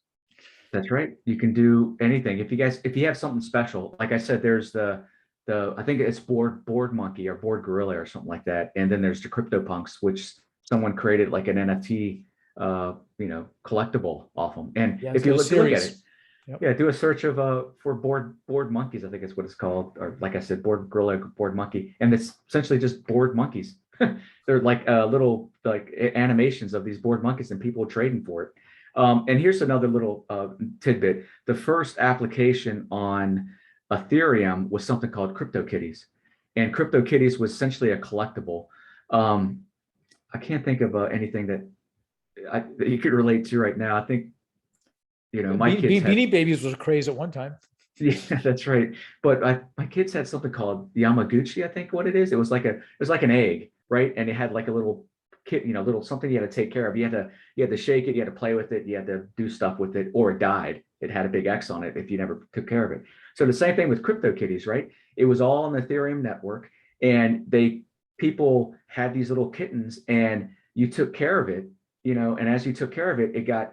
That's right. You can do anything. If you have something special, like I said, there's the I think it's board monkey or board gorilla or something like that. And then there's the CryptoPunks, which someone created like an NFT, collectible off them. And if you look at it, do a search of for board monkeys. I think it's what it's called. Or like I said, board gorilla, board monkey. And it's essentially just board monkeys. They're like little like animations of these board monkeys and people trading for it. And here's another little tidbit. The first application on Ethereum was something called Cryptokitties. And Cryptokitties was essentially a collectible. I can't think of anything that you could relate to right now. I think, my kids Beanie Babies was a craze at one time. Yeah, that's right. But my kids had something called Yamaguchi, I think what it is. It was like an egg, right? And it had like a little kit, little something you had to take care of. You had to shake it, you had to play with it, you had to do stuff with it, or it died. It had a big X on it if you never took care of it. So the same thing with CryptoKitties, right? It was all on the Ethereum network, and people had these little kittens, and you took care of it, and as you took care of it, it got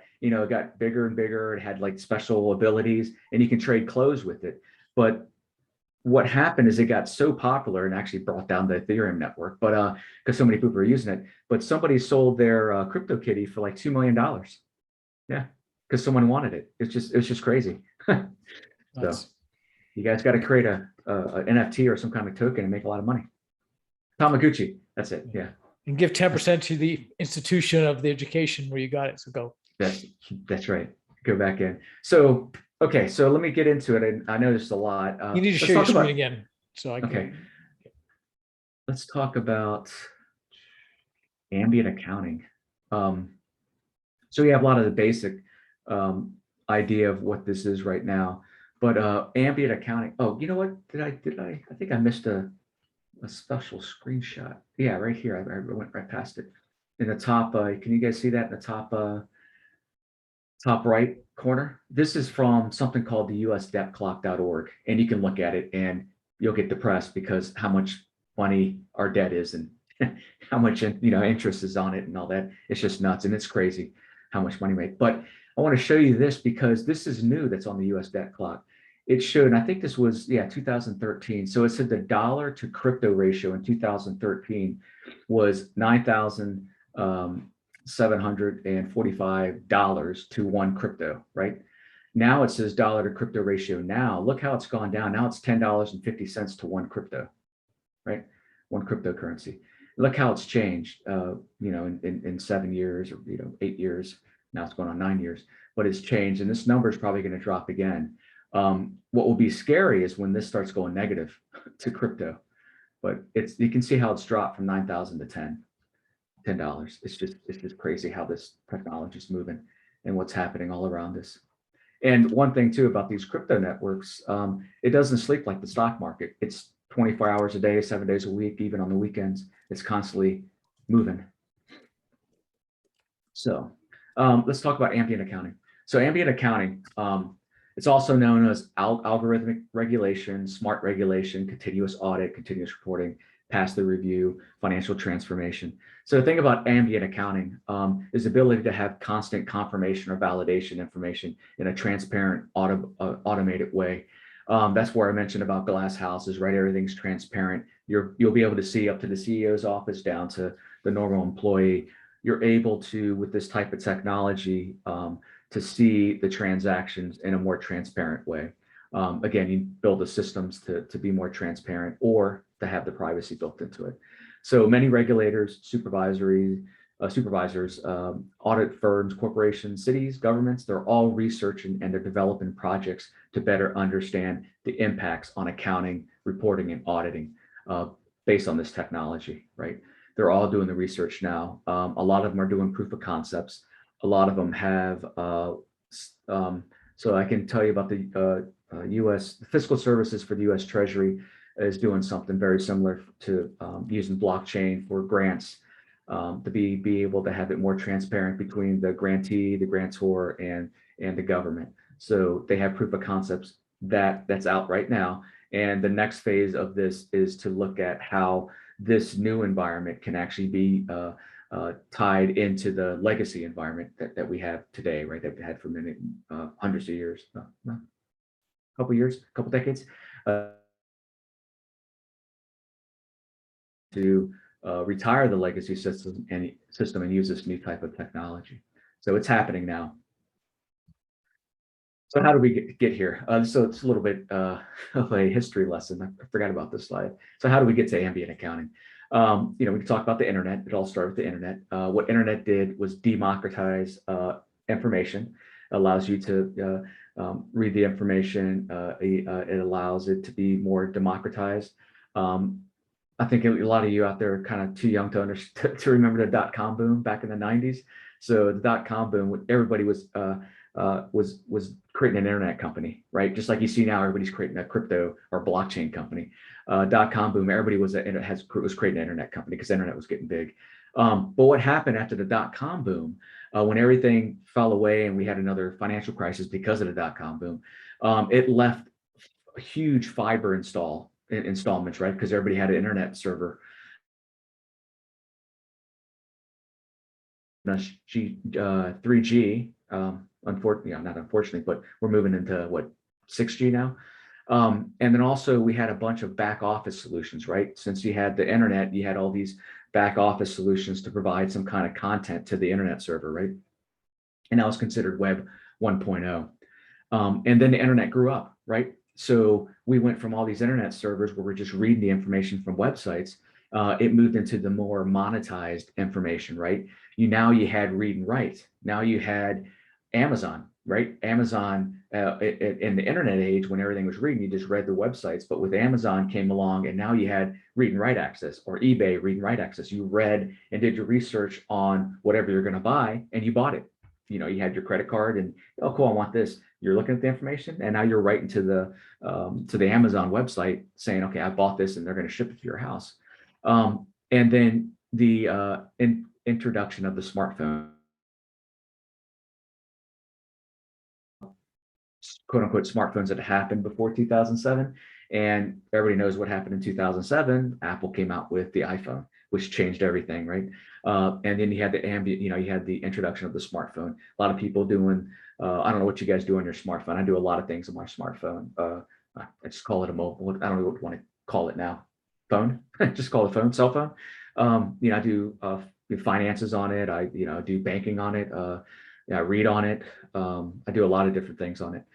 bigger and bigger. It had like special abilities, and you can trade clothes with it. But what happened is it got so popular and actually brought down the Ethereum network, but because so many people were using it. But somebody sold their CryptoKitty for like $2 million. Yeah, because someone wanted it. It's just crazy. So you guys got to create a NFT or some kind of token and make a lot of money. Tamaguchi, that's it. Yeah. And give 10% to the institution of the education where you got it. So go. That's right. Go back in. So. Okay, so let me get into it. And I know there's a lot. You need to share your screen again. So I can. Okay. Let's talk about ambient accounting. So we have a lot of the basic idea of what this is right now, but ambient accounting. Oh, you know what? I think I missed a special screenshot. Yeah, right here. I went right past it. In the top, can you guys see that in the top right corner? This is from something called the usdebtclock.org, and you can look at it and you'll get depressed because how much money our debt is and how much interest is on it and all that. It's just nuts, and it's crazy how much money we make. But I want to show you this because this is new. That's on the US debt clock. It showed, and I think this was 2013. So it said the dollar to crypto ratio in 2013 was 9,000. $745 to one crypto, right? Now it says dollar to crypto ratio. Now look how it's gone down. Now it's $10.50 to one crypto, right? One cryptocurrency. Look how it's changed, in 7 years or 8 years. Now it's going on 9 years, but it's changed, and this number is probably going to drop again. What will be scary is when this starts going negative to crypto, but you can see how it's dropped from 9,000 to $10. It's just crazy how this technology is moving and what's happening all around us. And one thing too about these crypto networks, it doesn't sleep like the stock market. It's 24 hours a day, 7 days a week, even on the weekends. It's constantly moving. So let's talk about ambient accounting. So ambient accounting, it's also known as algorithmic regulation, smart regulation, continuous audit, continuous reporting, pass-through review, financial transformation. So the thing about ambient accounting is the ability to have constant confirmation or validation information in a transparent, automated way. That's where I mentioned about glass houses, right? Everything's transparent. You'll be able to see up to the CEO's office down to the normal employee. You're able to, with this type of technology, to see the transactions in a more transparent way. Again, you build the systems to be more transparent or to have the privacy built into it. So many regulators, supervisors, audit firms, corporations, cities, governments, they're all researching and they're developing projects to better understand the impacts on accounting, reporting, and auditing based on this technology, right? They're all doing the research now. A lot of them are doing proof of concepts. A lot of them have, so I can tell you about the U.S. Fiscal Services for the U.S. Treasury is doing something very similar to using blockchain for grants to be able to have it more transparent between the grantee, the grantor, and the government. So they have proof of concepts that's out right now. And the next phase of this is to look at how this new environment can actually be tied into the legacy environment that we have today, right? That we had for many hundreds of years, couple decades, to retire the legacy system and use this new type of technology. So it's happening now. So how do we get here? So it's a little bit of a history lesson. I forgot about this slide. So how do we get to ambient accounting? We can talk about the internet. It all started with the internet. What internet did was democratize information. Allows you to read the information. It allows it to be more democratized. I think a lot of you out there are kind of too young to remember the dot-com boom back in the 90s. So the dot-com boom, everybody was creating an internet company, right? Just like you see now, everybody's creating a crypto or blockchain company. Dot-com boom, everybody was creating an internet company because the internet was getting big. But what happened after the dot-com boom, when everything fell away and we had another financial crisis because of the dot-com boom, it left a huge fiber installments, right? Because everybody had an internet server. 3G, unfortunately, not unfortunately, but we're moving into what, 6G now. And then also we had a bunch of back office solutions, right? Since you had the internet, you had all these back office solutions to provide some kind of content to the internet server, right? And that was considered Web 1.0. And then the internet grew up, right? So we went from all these internet servers where we're just reading the information from websites. It moved into the more monetized information, right? Now you had read and write. Now you had Amazon, right? Amazon in the internet age, when everything was reading, you just read the websites. But with Amazon came along, and now you had read and write access, or eBay read and write access. You read and did your research on whatever you're going to buy, and you bought it. You had your credit card, and oh, cool, I want this. You're looking at the information, and now you're writing to the Amazon website saying, okay, I bought this, and they're going to ship it to your house. And then the introduction of the smartphone, quote unquote smartphones, that happened before 2007, and everybody knows what happened in 2007. Apple came out with the iPhone, which changed everything, right? And then you had the you had the introduction of the smartphone. A lot of people doing, I don't know what you guys do on your smartphone. I do a lot of things on my smartphone. I just call it a mobile. I don't know what you want to call it now. Phone, just call it phone, cell phone. I do finances on it. I do banking on it. I read on it. I do a lot of different things on it.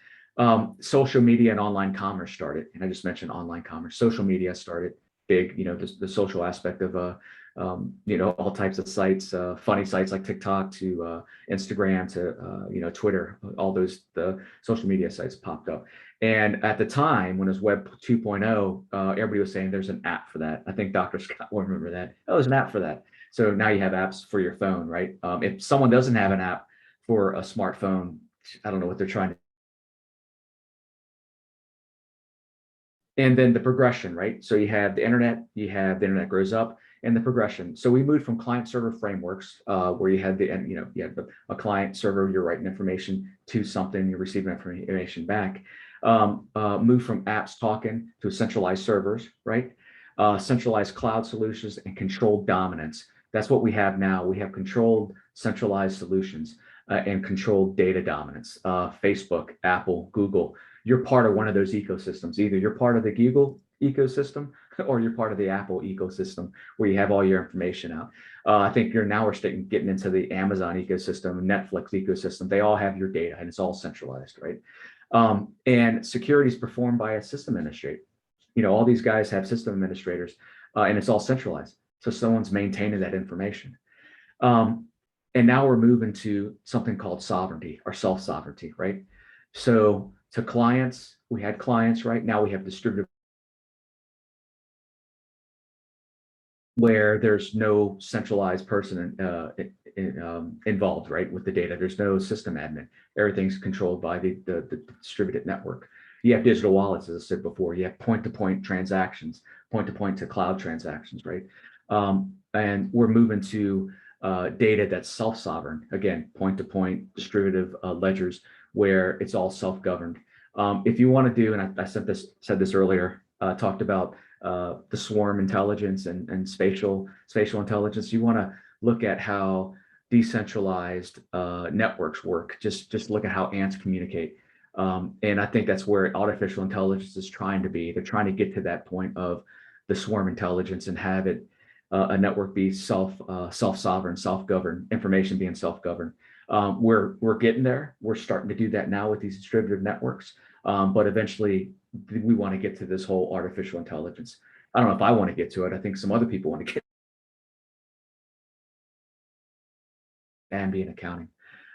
Social media and online commerce started, and I just mentioned online commerce. Social media started big. The social aspect of all types of sites, funny sites like TikTok to Instagram to Twitter. All the social media sites popped up, And at the time, when it was Web 2.0, everybody was saying there's an app for that. I think Dr. Scott will remember that. Oh, there's an app for that. So now you have apps for your phone, right? If someone doesn't have an app for a smartphone, I don't know what they're trying to. And then the progression, right? So you have the internet grows up, and the progression. So we moved from client server frameworks where you had a client server, you're writing information to something, you're receiving information back. Move from apps talking to centralized servers, right? Centralized cloud solutions and controlled dominance. That's what we have now. We have controlled centralized solutions and controlled data dominance. Facebook, Apple, Google. You're part of one of those ecosystems. Either you're part of the Google ecosystem or you're part of the Apple ecosystem where you have all your information out. I think we're getting into the Amazon ecosystem, Netflix ecosystem. They all have your data and it's all centralized, right? And security is performed by a system administrator. All these guys have system administrators and it's all centralized. So someone's maintaining that information. And now we're moving to something called sovereignty or self-sovereignty, right? So to clients, we had clients, right? Now we have distributed where there's no centralized person involved, right, with the data. There's no system admin. Everything's controlled by the distributed network. You have digital wallets, as I said before. You have point-to-point transactions, point-to-point to cloud transactions, right? And we're moving to data that's self-sovereign. Again, point-to-point distributive ledgers where it's all self-governed. If you want to do, and I said this earlier, talked about the swarm intelligence and spatial intelligence. You want to look at how decentralized networks work. Just look at how ants communicate. And I think that's where artificial intelligence is trying to be. They're trying to get to that point of the swarm intelligence and have it a network be self-sovereign, self-governed, information being self-governed. We're getting there. We're starting to do that now with these distributed networks. But eventually we want to get to this whole artificial intelligence. I don't know if I want to get to it. I think some other people want to get ambient accounting.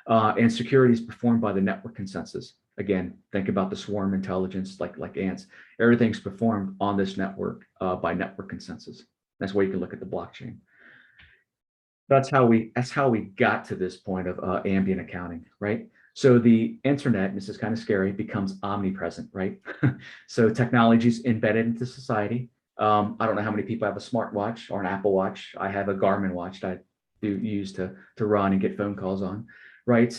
And security is performed by the network consensus. Again, think about the swarm intelligence like ants. Everything's performed on this network by network consensus. That's where you can look at the blockchain. That's how we got to this point of ambient accounting, right? So the internet, and this is kind of scary, becomes omnipresent, right? So technology's embedded into society. I don't know how many people have a smartwatch or an Apple Watch. I have a Garmin watch that I do use to run and get phone calls on, right?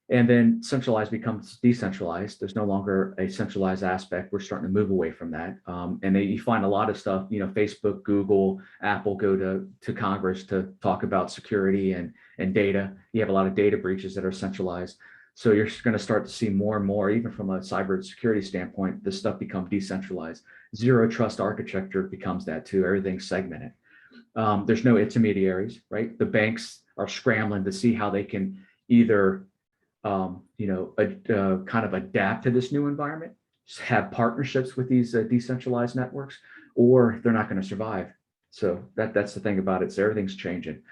And then centralized becomes decentralized. There's no longer a centralized aspect. We're starting to move away from that. And you find a lot of stuff, Facebook, Google, Apple go to Congress to talk about security and data. You have a lot of data breaches that are centralized. So you're going to start to see more and more, even from a cybersecurity standpoint, this stuff becomes decentralized. Zero trust architecture becomes that too. Everything's segmented. There's no intermediaries, right? The banks are scrambling to see how they can either kind of adapt to this new environment, have partnerships with these decentralized networks, or they're not going to survive. So that's the thing about it. So everything's changing.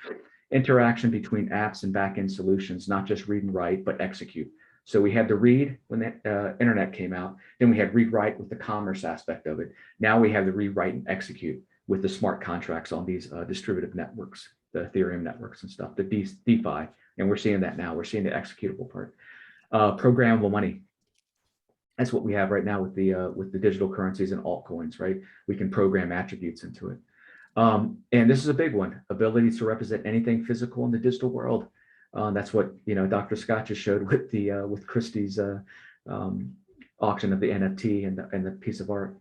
Interaction between apps and backend solutions, not just read and write, but execute. So we had the read when the internet came out. Then we had read write with the commerce aspect of it. Now we have the read write and execute with the smart contracts on these distributive networks, the Ethereum networks and stuff, the DeFi. And we're seeing that now. We're seeing the executable part. Programmable money. That's what we have right now with the digital currencies and altcoins, right? We can program attributes into it. And this is a big one: ability to represent anything physical in the digital world. That's what Dr. Scott just showed with Christie's auction of the NFT and the piece of art.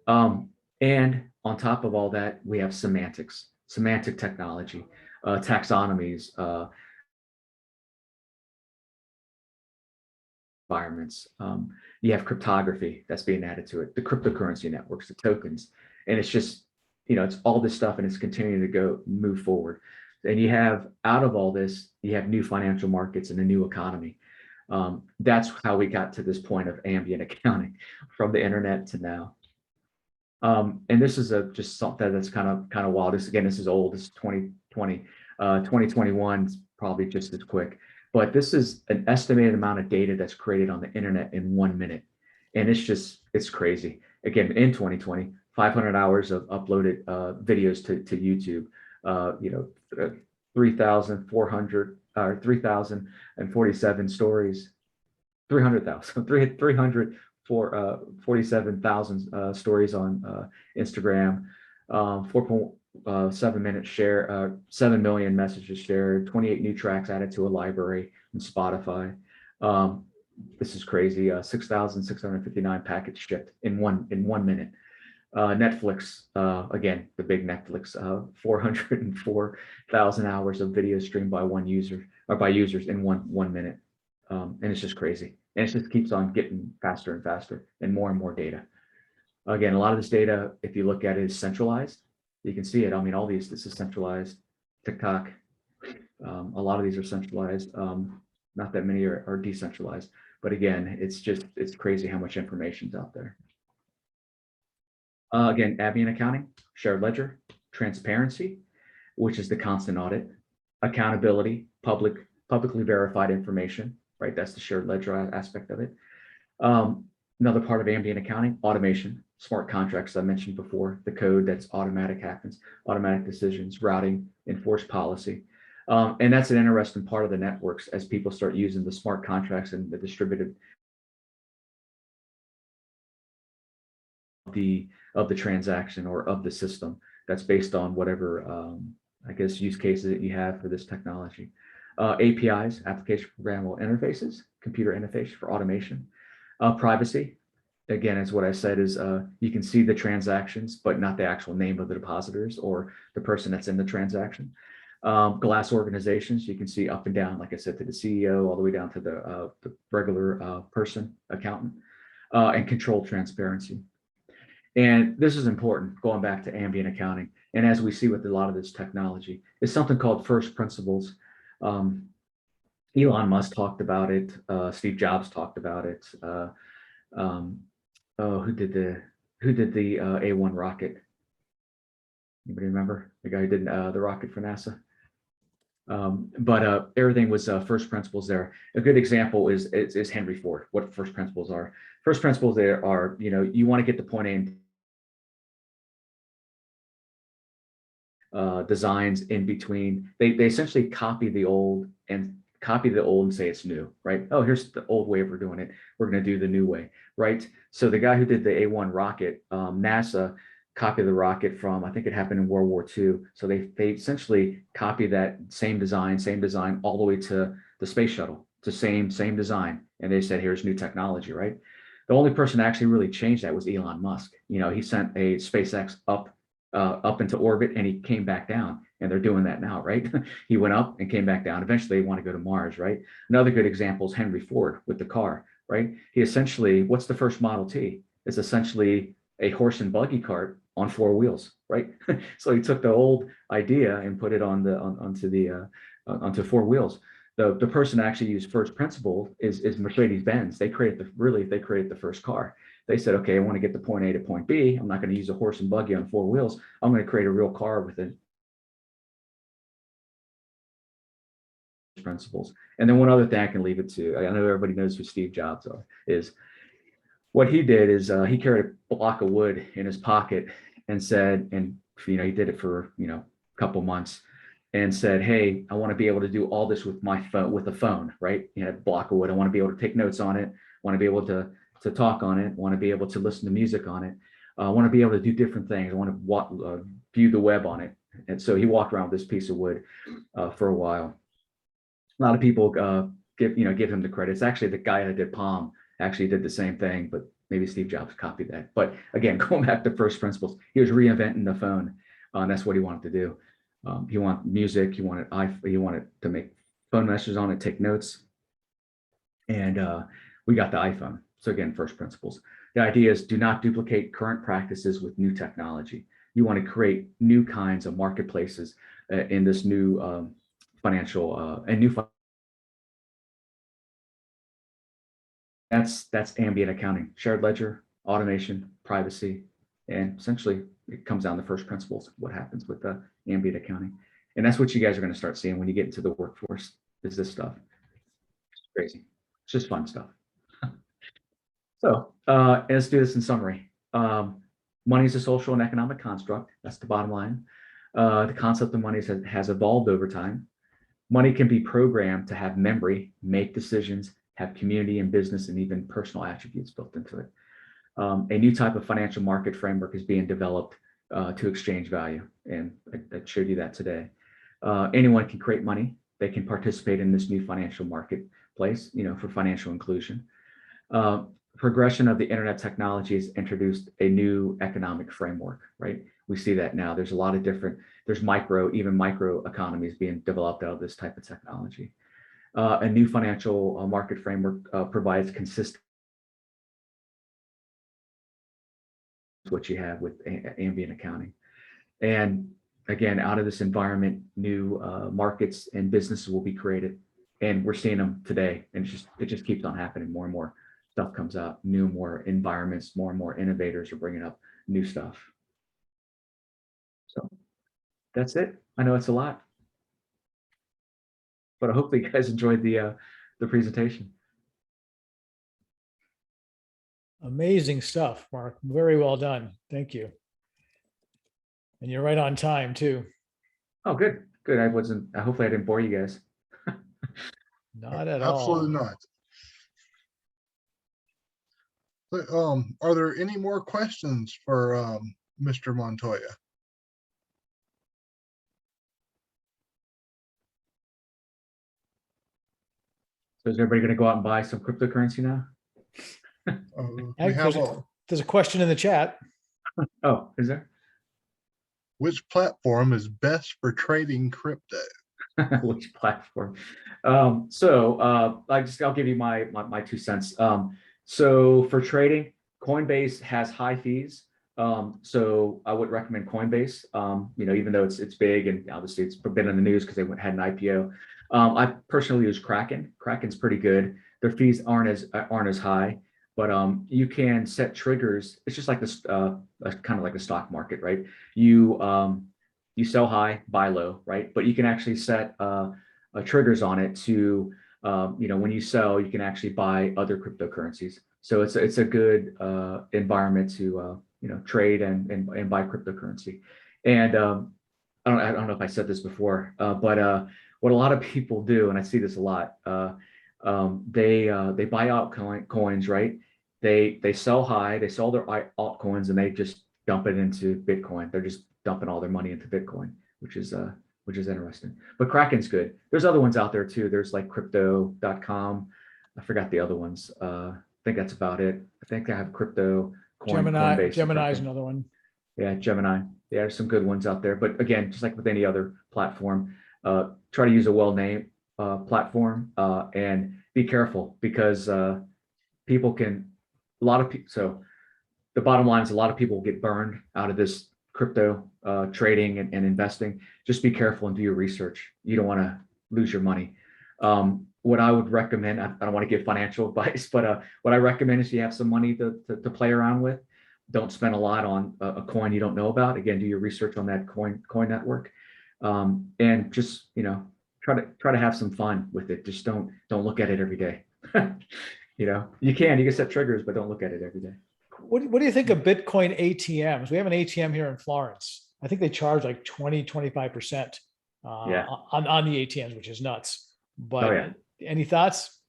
And on top of all that, we have semantic technology, taxonomies, environments. You have cryptography that's being added to it, the cryptocurrency networks, the tokens, and it's just, it's all this stuff, and it's continuing to move forward. And you have, out of all this, you have new financial markets and a new economy. That's how we got to this point of ambient accounting, from the internet to now. And this is just something that's kind of wild. This is old. This is 2020. 2021 is probably just as quick. But this is an estimated amount of data that's created on the internet in 1 minute. And it's crazy. Again, in 2020, 500 hours of uploaded videos to YouTube, 3,400 or 3,047 stories, 347,000 stories on Instagram, 4.7 minute share, 7 million messages shared, 28 new tracks added to a library in Spotify. This is crazy. 6,659 packets shipped in one minute. Netflix, again, the big Netflix, 404,000 hours of video streamed by one user or by users in one minute. And it's just crazy. And it just keeps on getting faster and faster and more data. Again, a lot of this data, if you look at it, is centralized. You can see it. I mean, this is centralized. TikTok, a lot of these are centralized. Not that many are decentralized. But again, it's crazy how much information's out there. Again, Ambient Accounting, shared ledger, transparency, which is the constant audit, accountability, publicly verified information, right? That's the shared ledger aspect of it. Another part of Ambient Accounting, automation, smart contracts, I mentioned before, the code that's automatic happens, automatic decisions, routing, enforced policy. And that's an interesting part of the networks as people start using the smart contracts and the distributed of the transaction or of the system that's based on whatever, I guess, use cases that you have for this technology. APIs, application programmable interfaces, computer interface for automation. Privacy, again, is what I said is you can see the transactions, but not the actual name of the depositors or the person that's in the transaction. Glass organizations, you can see up and down, like I said, to the CEO, all the way down to the regular person, accountant, and controlled transparency. And this is important, going back to ambient accounting. And as we see with a lot of this technology, it's something called first principles. Elon Musk talked about it. Steve Jobs talked about it. Who did the A1 rocket? Anybody remember the guy who did the rocket for NASA? But everything was first principles there. A good example is Henry Ford. What first principles are? First principles there are, you want to get to point A and designs in between. They essentially copy the old and say it's new, right? Oh, here's the old way we're doing it. We're going to do the new way, right? So the guy who did the A1 rocket, NASA copied the rocket from, I think it happened in World War II. So they essentially copied that same design all the way to the space shuttle. It's the same design. And they said, here's new technology, right? The only person that actually really changed that was Elon Musk. He sent a SpaceX up into orbit and he came back down, and they're doing that now, right? He went up and came back down. Eventually they want to go to Mars, right? Another good example is Henry Ford with the car, right? He essentially, what's the first Model T? It's essentially a horse and buggy cart on four wheels, right? So he took the old idea and put it onto four wheels. The person that actually used first principle is Mercedes-Benz. They created the first car. They said, okay, I want to get to point A to point B. I'm not going to use a horse and buggy on four wheels. I'm going to create a real car with it. Principles. And then one other thing I can leave it to, I know everybody knows who Steve Jobs is. What he did is he carried a block of wood in his pocket and said, and he did it for a couple months, and said, hey, I want to be able to do all this with my phone, with a phone, right? A block of wood. I want to be able to take notes on it. I want to be able to talk on it. I want to be able to listen to music on it. I want to be able to do different things. I want to view the web on it. And so he walked around with this piece of wood for a while. A lot of people give him the credit. It's actually the guy that did Palm actually did the same thing, but maybe Steve Jobs copied that. But again, going back to first principles, he was reinventing the phone. That's what he wanted to do. He wanted music. He wanted to make phone messages on it, take notes, and we got the iPhone. So again, first principles. The idea is do not duplicate current practices with new technology. You want to create new kinds of marketplaces in this new financial and new. That's ambient accounting, shared ledger, automation, privacy, and essentially it comes down to first principles. What happens with the ambient accounting, and that's what you guys are going to start seeing when you get into the workforce. Is this stuff? It's crazy. It's just fun stuff. So let's do this in summary. Money is a social and economic construct. That's the bottom line. The concept of money has evolved over time. Money can be programmed to have memory, make decisions, have community and business, and even personal attributes built into it. A new type of financial market framework is being developed to exchange value. And I showed you that today. Anyone can create money. They can participate in this new financial marketplace, for financial inclusion. Progression of the internet technology has introduced a new economic framework, right? We see that now. There's a lot of different, there's even micro economies being developed out of this type of technology. A new financial market framework provides consistent what you have with ambient accounting. And again, out of this environment, new markets and businesses will be created. And we're seeing them today. And it just keeps on happening. More and more stuff comes out, more environments, more and more innovators are bringing up new stuff. So that's it. I know it's a lot, but I hope you guys enjoyed the presentation. Amazing stuff, Mark. Very well done. Thank you. And you're right on time too. Oh, good. Good. Hopefully I didn't bore you guys. Not at all. Absolutely not. But, are there any more questions for Mr. Montoya? So is everybody going to go out and buy some cryptocurrency now? We have There's a question in the chat. Oh, is there? Which platform is best for trading crypto? Which platform? I'll give you my 2 cents. So for trading, Coinbase has high fees. So I would recommend Coinbase. Even though it's big and obviously it's been in the news because they had an IPO. I personally use Kraken. Kraken's pretty good. Their fees aren't as high, but you can set triggers. It's just like this, kind of like the stock market, right? You sell high, buy low, right? But you can actually set triggers on it to, when you sell, you can actually buy other cryptocurrencies. So it's a good environment to trade and buy cryptocurrency. And I don't know if I said this before, but what a lot of people do, and I see this a lot, they buy altcoins, right? They sell high, they sell their altcoins, and they just dump it into Bitcoin. They're just dumping all their money into Bitcoin, which is interesting. But Kraken's good. There's other ones out there too. There's like crypto.com. I forgot the other ones. I think that's about it. I think I have crypto. Gemini is another one. Yeah, Gemini. Yeah, there's some good ones out there. But again, just like with any other platform, try to use a well-named platform and be careful because so the bottom line is a lot of people get burned out of this crypto trading and investing. Just be careful and do your research. You don't want to lose your money. What I would recommend, I don't want to give financial advice, but what I recommend is you have some money to play around with. Don't spend a lot on a coin you don't know about. Again, do your research on that coin network, and just try to have some fun with it. Just don't look at it every day. You can set triggers, but don't look at it every day. What do you think of Bitcoin ATMs? We have an ATM here in Florence. I think they charge like 25% on the ATMs, which is nuts. But any thoughts?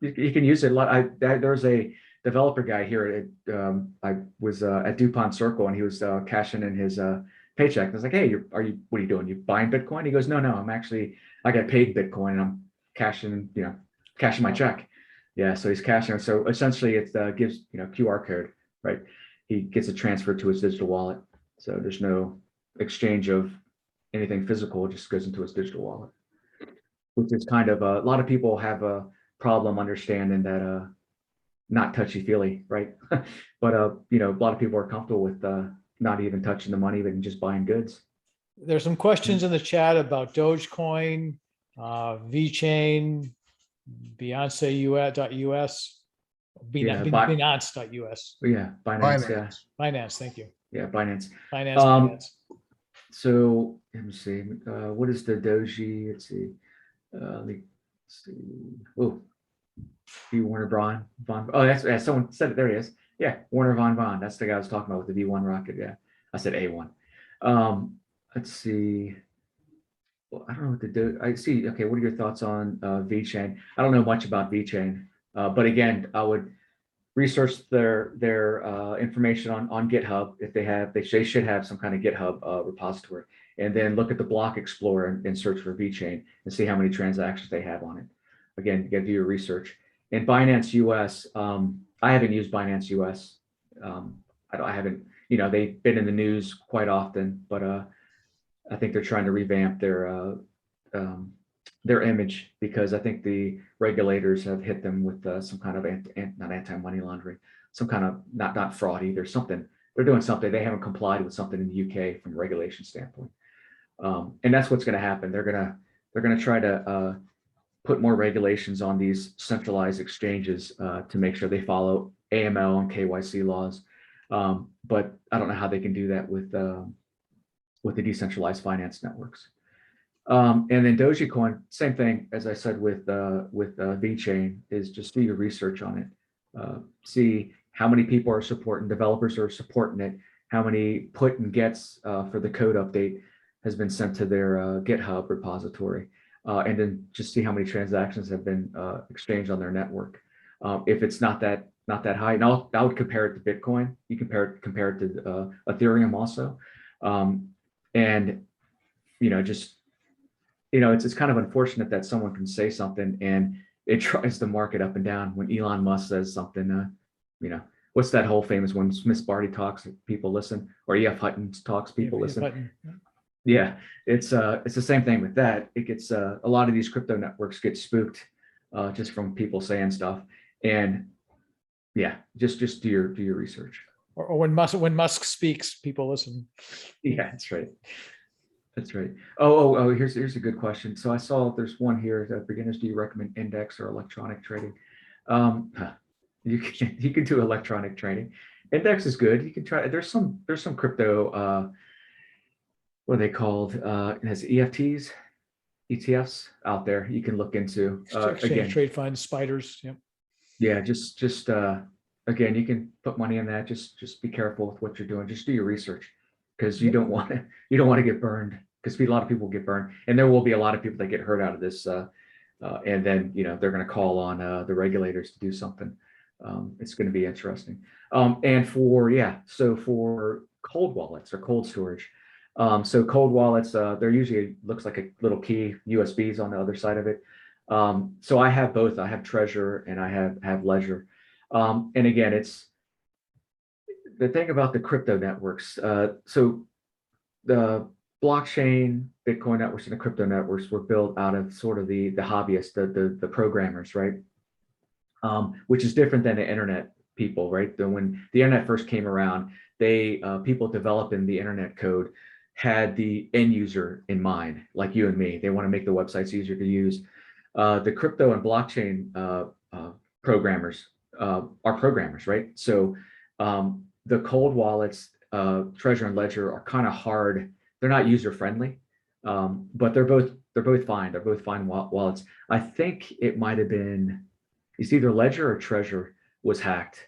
You can use it a lot. There's a developer guy here. I was at DuPont Circle, and he was cashing in his paycheck. I was like, "Hey, what are you doing? You buying Bitcoin?" He goes, "No, I got paid Bitcoin, and I'm cashing my check." Yeah, so he's cashing. So essentially, it gives QR code, right? He gets it transferred to his digital wallet. So there's no exchange of anything physical; it just goes into his digital wallet, which is kind of a lot of people have a problem understanding that not touchy-feely, right? But a lot of people are comfortable with not even touching the money, but just buying goods. There's some questions in the chat about Dogecoin, VeChain, Beyonce.us, Binance.us. Yeah, Binance. Binance, thank you. Yeah, Binance. Binance. So let me see. What is the Doji? Let's see. Oh, Warner Von. Oh, that's someone said it. There he is. Yeah, Warner Von. That's the guy I was talking about with the V1 rocket. Yeah, I said A1. Let's see. Well, I don't know what to do. I see. Okay, what are your thoughts on VeChain? I don't know much about VeChain, but again, I would research their information on GitHub. If they should have some kind of GitHub repository, and then look at the block explorer and search for VeChain and see how many transactions they have on it. Again, you got to do your research. And Binance US, I haven't used Binance US. I haven't, they've been in the news quite often, but I think they're trying to revamp their image, because I think the regulators have hit them with some kind of not anti-money laundering, some kind of not fraud either, something. They're doing something. They haven't complied with something in the UK from a regulation standpoint, and that's what's going to happen. They're going to try to put more regulations on these centralized exchanges to make sure they follow AML and KYC laws. But I don't know how they can do that with the decentralized finance networks. And then Dogecoin, same thing as I said with VeChain, is just do your research on it. See how many people are supporting, developers are supporting it, how many put and gets for the code update has been sent to their GitHub repository. And then just see how many transactions have been exchanged on their network. If it's not that high, and I would compare it to Bitcoin. You compare it to Ethereum also, and it's kind of unfortunate that someone can say something and it drives the market up and down. When Elon Musk says something, what's that whole famous one? Smith Barty talks, people listen, or E.F. Hutton talks, people listen. Hutton. Yeah, it's the same thing with that. It gets a lot of these crypto networks get spooked just from people saying stuff, and yeah, just do your research. Or when Musk speaks, people listen. Yeah, that's right. That's right. Oh, here's a good question. So I saw there's one here. Beginners, do you recommend index or electronic trading? You can do electronic trading. Index is good. You can try. There's some crypto. What are they called? It has ETFs out there you can look into. Exchange trade funds, spiders. Yep. Yeah, just again, you can put money in that. Just be careful with what you're doing. Just do your research, because you don't want to get burned, because a lot of people get burned, and there will be a lot of people that get hurt out of this. And then they're going to call on the regulators to do something. It's going to be interesting. And for cold wallets or cold storage. So cold wallets, they're usually looks like a little key, USBs on the other side of it. So I have both. I have Treasure and I have Ledger. And again, it's the thing about the crypto networks. So the blockchain, Bitcoin networks, and the crypto networks were built out of sort of the hobbyists, the programmers, right? Which is different than the internet people, right? When the internet first came around, people developing the internet code had the end user in mind, like you and me. They want to make the websites easier to use. The crypto and blockchain programmers are programmers, right? So the cold wallets, Treasure and Ledger, are kind of hard. They're not user friendly, but they're both fine. They're both fine wallets. I think it might have been, it's either Ledger or Treasure was hacked.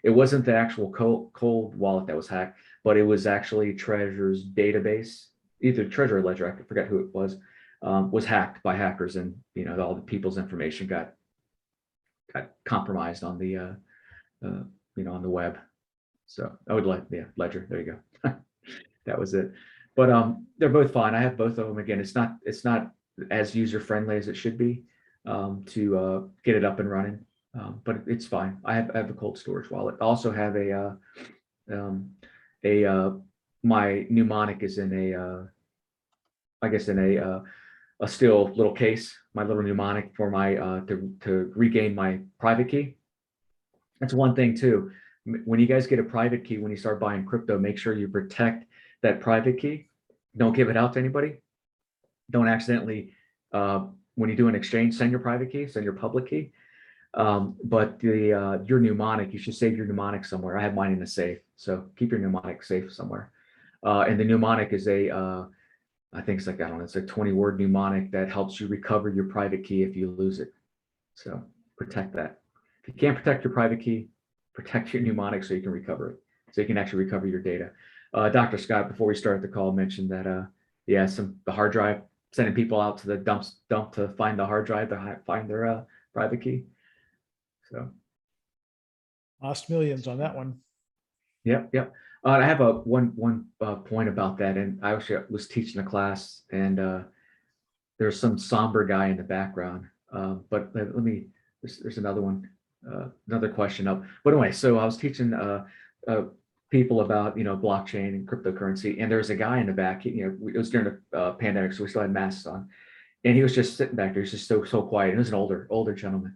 It wasn't the actual cold wallet that was hacked, but it was actually Treasure's database, either Treasure or Ledger, I forget who it was hacked by hackers, and all the people's information got compromised on the on the web. So I would Ledger. There you go. That was it. But they're both fine. I have both of them. Again, it's not as user friendly as it should be to get it up and running. But it's fine. I have a cold storage wallet. I also have my mnemonic is in a still little case, my little mnemonic for my to regain my private key. That's one thing too. When you guys get a private key, when you start buying crypto, make sure you protect that private key. Don't give it out to anybody. Don't accidentally, when you do an exchange, send your private key, send your public key. But your mnemonic, you should save your mnemonic somewhere. I have mine in a safe, so keep your mnemonic safe somewhere. And the mnemonic is I think it's like, I don't know, it's a 20-word mnemonic that helps you recover your private key if you lose it. So protect that. If you can't protect your private key, protect your mnemonic so you can recover it, so you can actually recover your data. Dr. Scott, before we start the call, mentioned that yeah, the hard drive, sending people out to the dump to find the hard drive to find their private key. So Lost millions on that one. yep. I have one point about that, and I actually was teaching a class, and there's some somber guy in the background. But let me. There's another one, another question up. But anyway, so I was teaching people about blockchain and cryptocurrency, and there's a guy in the back. It was during the pandemic, so we still had masks on, and he was just sitting back there. He's just so quiet. He was an older gentleman,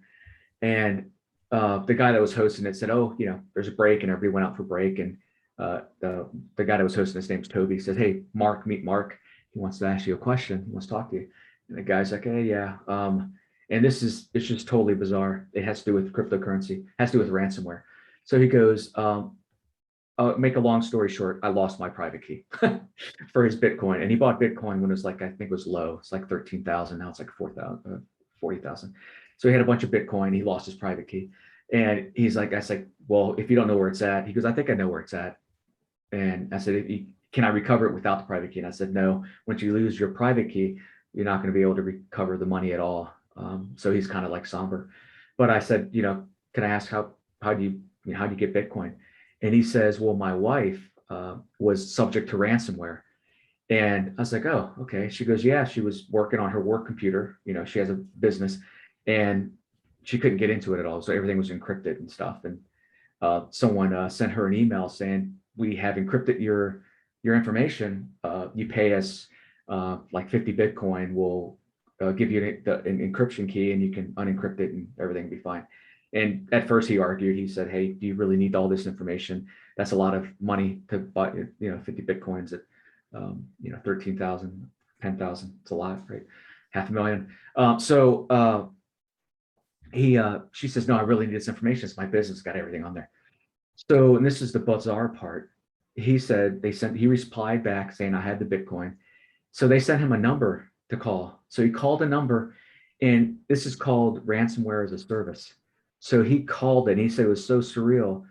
and the guy that was hosting it said, "Oh, there's a break," and everybody went out for break, and the guy that was hosting, his name's Toby, said, "Hey, Mark, meet Mark. He wants to ask you a question. He wants to talk to you." And the guy's like, "Hey, yeah." And it's just totally bizarre. It has to do with cryptocurrency, has to do with ransomware. So he goes, make a long story short, I lost my private key for his Bitcoin. And he bought Bitcoin when it was like, I think it was low. It's like 13,000. Now it's like 40,000. So he had a bunch of Bitcoin. He lost his private key. And he's like, I said, "Well, if you don't know where it's at," he goes, "I think I know where it's at." And I said, "Can I recover it without the private key?" And I said, "No, once you lose your private key, you're not going to be able to recover the money at all." So he's kind of like somber. But I said, "Can I ask how do you get Bitcoin?" And he says, "Well, my wife was subject to ransomware." And I was like, "Oh, okay." She goes, "Yeah, she was working on her work computer. She has a business, and she couldn't get into it at all. So everything was encrypted and stuff. And someone sent her an email saying, 'We have encrypted your information. You pay us like 50 Bitcoin. We'll give you an encryption key, and you can unencrypt it, and everything will be fine.'" And at first he argued. He said, "Hey, do you really need all this information? That's a lot of money to buy, 50 Bitcoins at, 13,000, 10,000. It's a lot, right? $500,000. She says, "No, I really need this information. It's my business, got everything on there." So, and this is the bizarre part. He replied back saying, "I had the Bitcoin." So they sent him a number to call. So he called a number, and this is called ransomware as a service. So he called it, and he said it was so surreal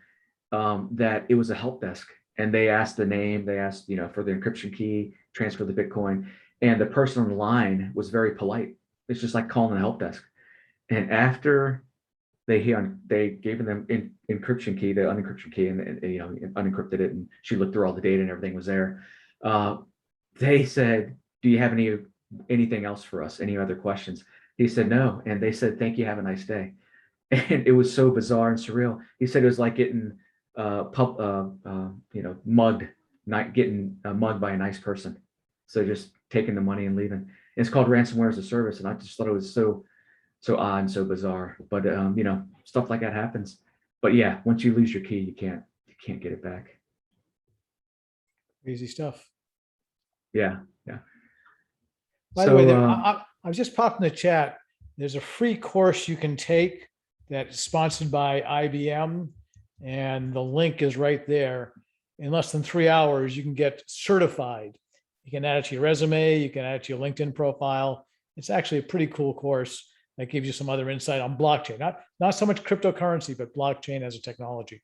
that it was a help desk, and they asked the name, they asked, for the encryption key, transfer the Bitcoin, and the person on the line was very polite. It's just like calling a help desk. And after they gave them encryption key, the unencryption key, and unencrypted it, and she looked through all the data and everything was there. They said, "Do you have anything else for us? Any other questions?" He said, "No." And they said, "Thank you. Have a nice day." And it was so bizarre and surreal. He said it was like getting mugged by a nice person. So just taking the money and leaving. And it's called ransomware as a service. And I just thought it was so odd and so bizarre. But stuff like that happens. But yeah, once you lose your key, you can't get it back. Crazy stuff. Yeah. By the way, I've just popped in the chat. There's a free course you can take that's sponsored by IBM, and the link is right there. In less than 3 hours, you can get certified. You can add it to your resume. You can add it to your LinkedIn profile. It's actually a pretty cool course that gives you some other insight on blockchain. Not so much cryptocurrency, but blockchain as a technology.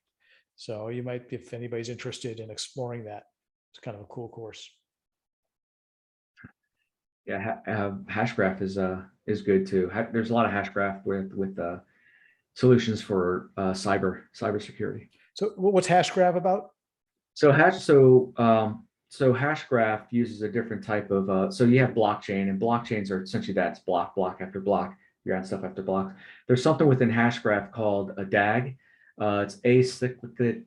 So you might, if anybody's interested in exploring that, it's kind of a cool course. Yeah, Hashgraph is good too. There's a lot of Hashgraph with solutions for cybersecurity. So what's Hashgraph about? So Hashgraph uses a different type of so you have blockchain, and blockchains are essentially that's block after block. You're on stuff after block. There's something within Hashgraph called a DAG. It's acyclic.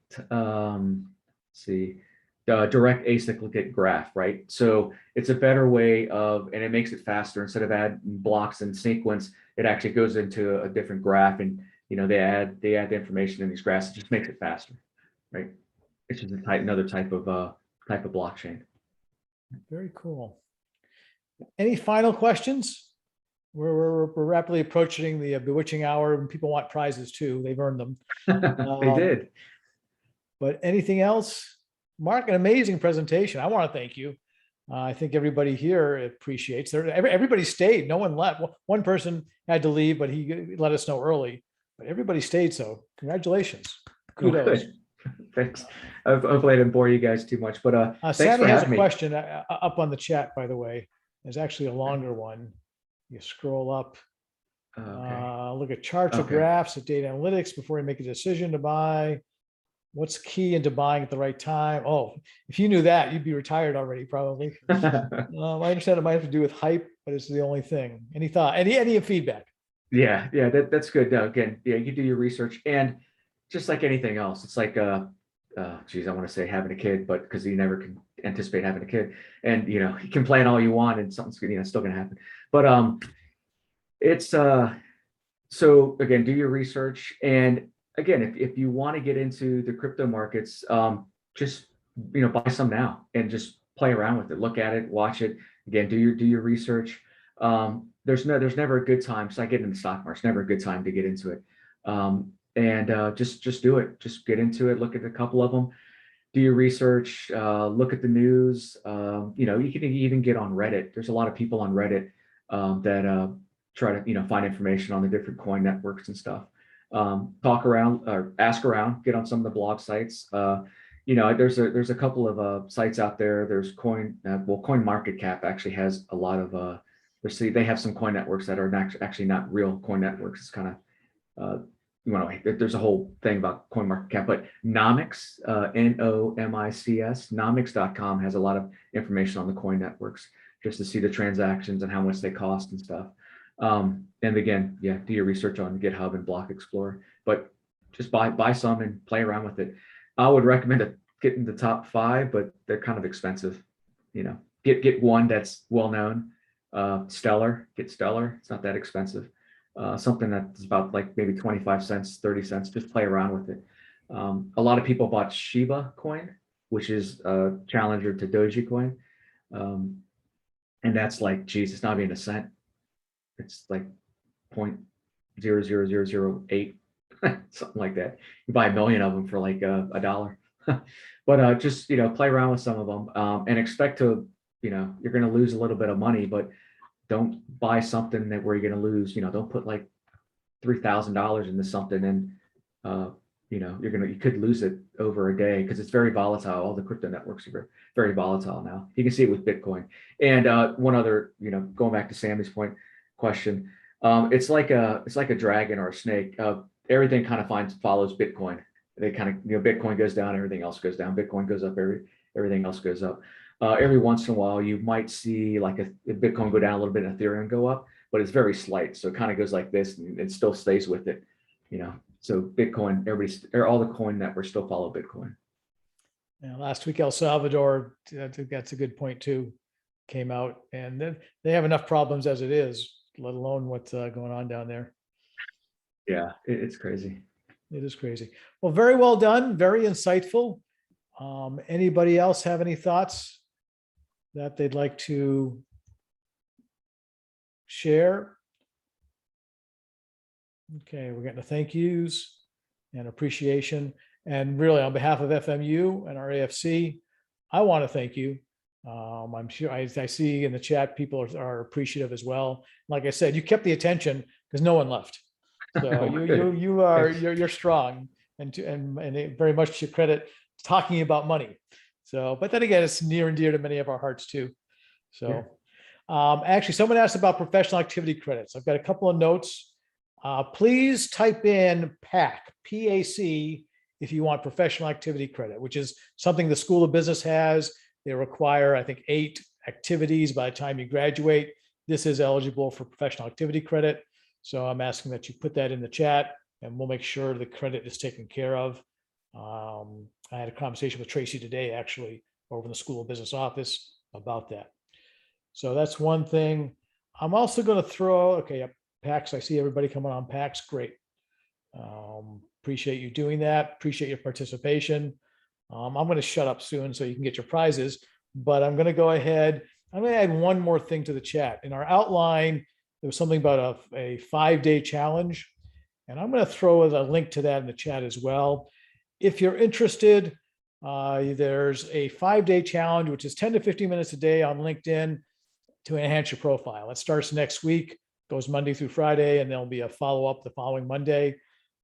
Direct acyclic graph, right? So it's a better way of, and it makes it faster. Instead of adding blocks in sequence, it actually goes into a different graph, and they add the information in these graphs. It just makes it faster, right? It's just another type of blockchain. Very cool. Any final questions? We're rapidly approaching the bewitching hour, and people want prizes too. They've earned them. They did. But anything else? Mark, an amazing presentation. I want to thank you. I think everybody here appreciates. Everybody stayed. No one left. One person had to leave, but he let us know early. but everybody stayed. So congratulations. Oh, Kudos. good. Thanks. Hopefully I didn't bore you guys too much, but thanks Sammy for has a having me. question up on the chat, by the way. There's actually a longer one. You scroll up, Okay. look at charts or Okay. graphs at data analytics before you make a decision to buy. What's key into buying at the right time? Oh, if you knew that, you'd be retired already, probably. I understand it might have to do with hype, but it's the only thing. Any thought? Any feedback? Yeah, that's good. No, again, yeah, you do your research, and just like anything else, it's like geez, I want to say having a kid, but because you never can anticipate having a kid, and you can plan all you want, and something's still gonna happen. But it's so again, do your research, and again, if you want to get into the crypto markets, just buy some now and just play around with it, look at it, watch it. Again, do your research. There's never a good time. So I get into the stock market. It's never a good time to get into it. And just do it. Just get into it. Look at a couple of them. Do your research. Look at the news. You can even get on Reddit. There's a lot of people on Reddit that try to find information on the different coin networks and stuff. Talk around or ask around. Get on some of the blog sites. There's a couple of sites out there. There's CoinMarketCap actually has a lot of they have some coin networks that are actually not real coin networks. It's kind of there's a whole thing about CoinMarketCap, but Nomics, Nomics, Nomics.com has a lot of information on the coin networks just to see the transactions and how much they cost and stuff. And again, do your research on GitHub and Block Explorer, but just buy some and play around with it. I would recommend getting the top 5, but they're kind of expensive. Get one that's well known. Stellar. Get Stellar. It's not that expensive. Something that's about like maybe 25 cents, 30 cents. Just play around with it. A lot of people bought Shiba coin, which is a challenger to Dogecoin, and that's like, geez, it's not even a cent. It's like 0.00008. Something like that. You buy 1 million of them for like $1. But just play around with some of them and expect to you're going to lose a little bit of money, but don't buy something where you're going to lose. Don't put like $3,000 into something and you could lose it over a day because it's very volatile. All the crypto networks are very volatile now. You can see it with Bitcoin. And one other, going back to Sammy's question, it's like a dragon or a snake. Everything kind of follows Bitcoin. They kind of, Bitcoin goes down, everything else goes down. Bitcoin goes up, everything else goes up. Every once in a while, you might see like a Bitcoin go down a little bit and Ethereum go up, but it's very slight. So it kind of goes like this and it still stays with it, So Bitcoin, all the coin networks still follow Bitcoin. Yeah, last week, El Salvador, I think that's a good point too, came out, and they have enough problems as it is, let alone what's going on down there. Yeah, it's crazy. It is crazy. Well, very well done. Very insightful. Anybody else have any thoughts that they'd like to share? Okay, we're getting the thank yous and appreciation. And really, on behalf of FMU and our AFC, I want to thank you. I'm sure I see in the chat people are appreciative as well. Like I said, you kept the attention because no one left. So you're strong, and it very much to your credit talking about money. So, but then again, it's near and dear to many of our hearts too. So, actually, someone asked about professional activity credits. I've got a couple of notes. Please type in PAC, PAC, if you want professional activity credit, which is something the School of Business has. They require, I think, 8 activities by the time you graduate. This is eligible for professional activity credit. So I'm asking that you put that in the chat and we'll make sure the credit is taken care of. I had a conversation with Tracy today, actually, over in the School of Business office about that. So that's one thing. I'm also going to throw, PACs. I see everybody coming on PACs. Great. Appreciate you doing that. Appreciate your participation. I'm going to shut up soon so you can get your prizes, but I'm going to go ahead. I'm going to add one more thing to the chat. In our outline, there was something about a 5-day challenge, and I'm going to throw a link to that in the chat as well. If you're interested, there's a 5-day challenge, which is 10 to 15 minutes a day on LinkedIn to enhance your profile. It starts next week, goes Monday through Friday, and there'll be a follow-up the following Monday.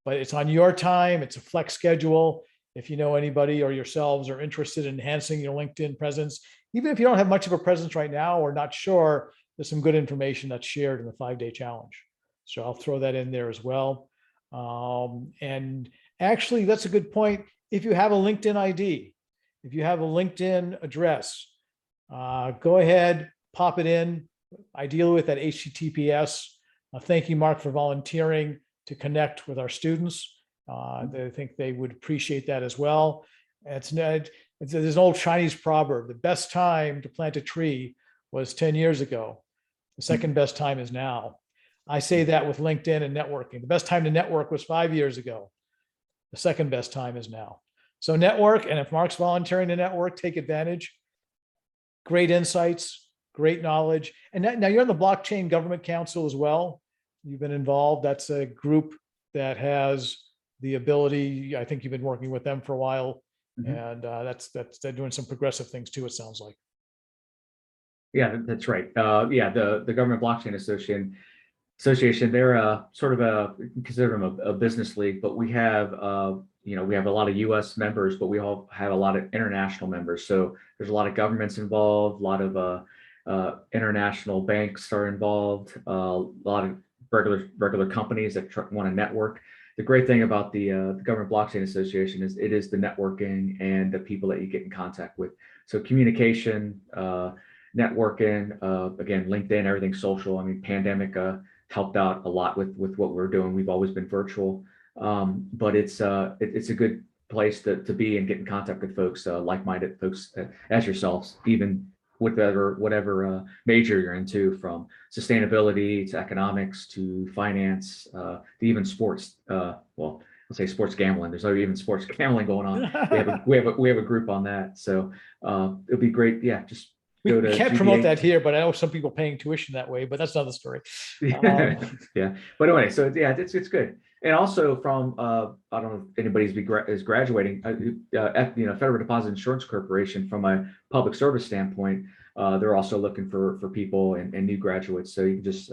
but it's on your time. It's a flex schedule. If you know anybody or yourselves are interested in enhancing your LinkedIn presence, even if you don't have much of a presence right now or not sure, there's some good information that's shared in the 5-day challenge. So I'll throw that in there as well. And actually, that's a good point. If you have a LinkedIn ID, if you have a LinkedIn address, go ahead, pop it in. I deal with that HTTPS. Thank you, Mark, for volunteering to connect with our students. I think they would appreciate that as well. There's an old Chinese proverb: the best time to plant a tree was 10 years ago. The second best time is now. I say that with LinkedIn and networking. The best time to network was 5 years ago. The second best time is now. So network, and if Mark's volunteering to network, take advantage. Great insights, great knowledge. And now you're on the Blockchain Government Council as well. You've been involved. That's a group that has the ability. I think you've been working with them for a while, and they're doing some progressive things too, it sounds like. Yeah, that's right. Yeah, the Government Blockchain Association, they're sort of consider them a business league, but we have we have a lot of U.S. members, but we all have a lot of international members. So there's a lot of governments involved, a lot of international banks are involved, a lot of regular companies that want to network. The great thing about the Government Blockchain Association is it is the networking and the people that you get in contact with. So communication, networking, again, LinkedIn, everything social. I mean, pandemic helped out a lot with what we're doing. We've always been virtual, but it's a good place to be and get in contact with folks, like-minded folks as yourselves, even whatever major you're into, from sustainability to economics to finance to even sports. Well, let's say sports gambling. There's even sports gambling going on. We have a group on that. So it'll be great. Yeah, just we go to can't promote that here, but I know some people paying tuition that way, but that's another story. Yeah, but anyway, so yeah, it's good. And also from I don't know if anybody's is graduating, Federal Deposit Insurance Corporation, from a public service standpoint, they're also looking for people and new graduates. So you can just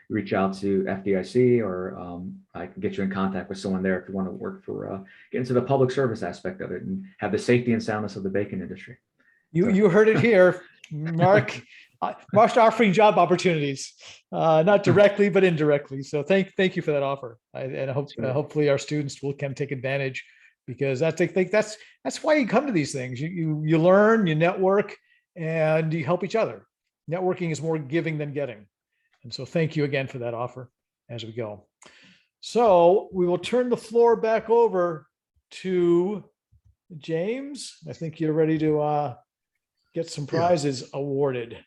reach out to FDIC, or I can get you in contact with someone there if you want to work for get into the public service aspect of it and have the safety and soundness of the bacon industry. You heard it here, Mark. Mark's offering job opportunities, not directly but indirectly. So thank you for that offer, and hopefully our students can take advantage, because that's why you come to these things. You learn, you network, and you help each other. Networking is more giving than getting, and so thank you again for that offer as we go. So we will turn the floor back over to James. I think you're ready to get some prizes awarded.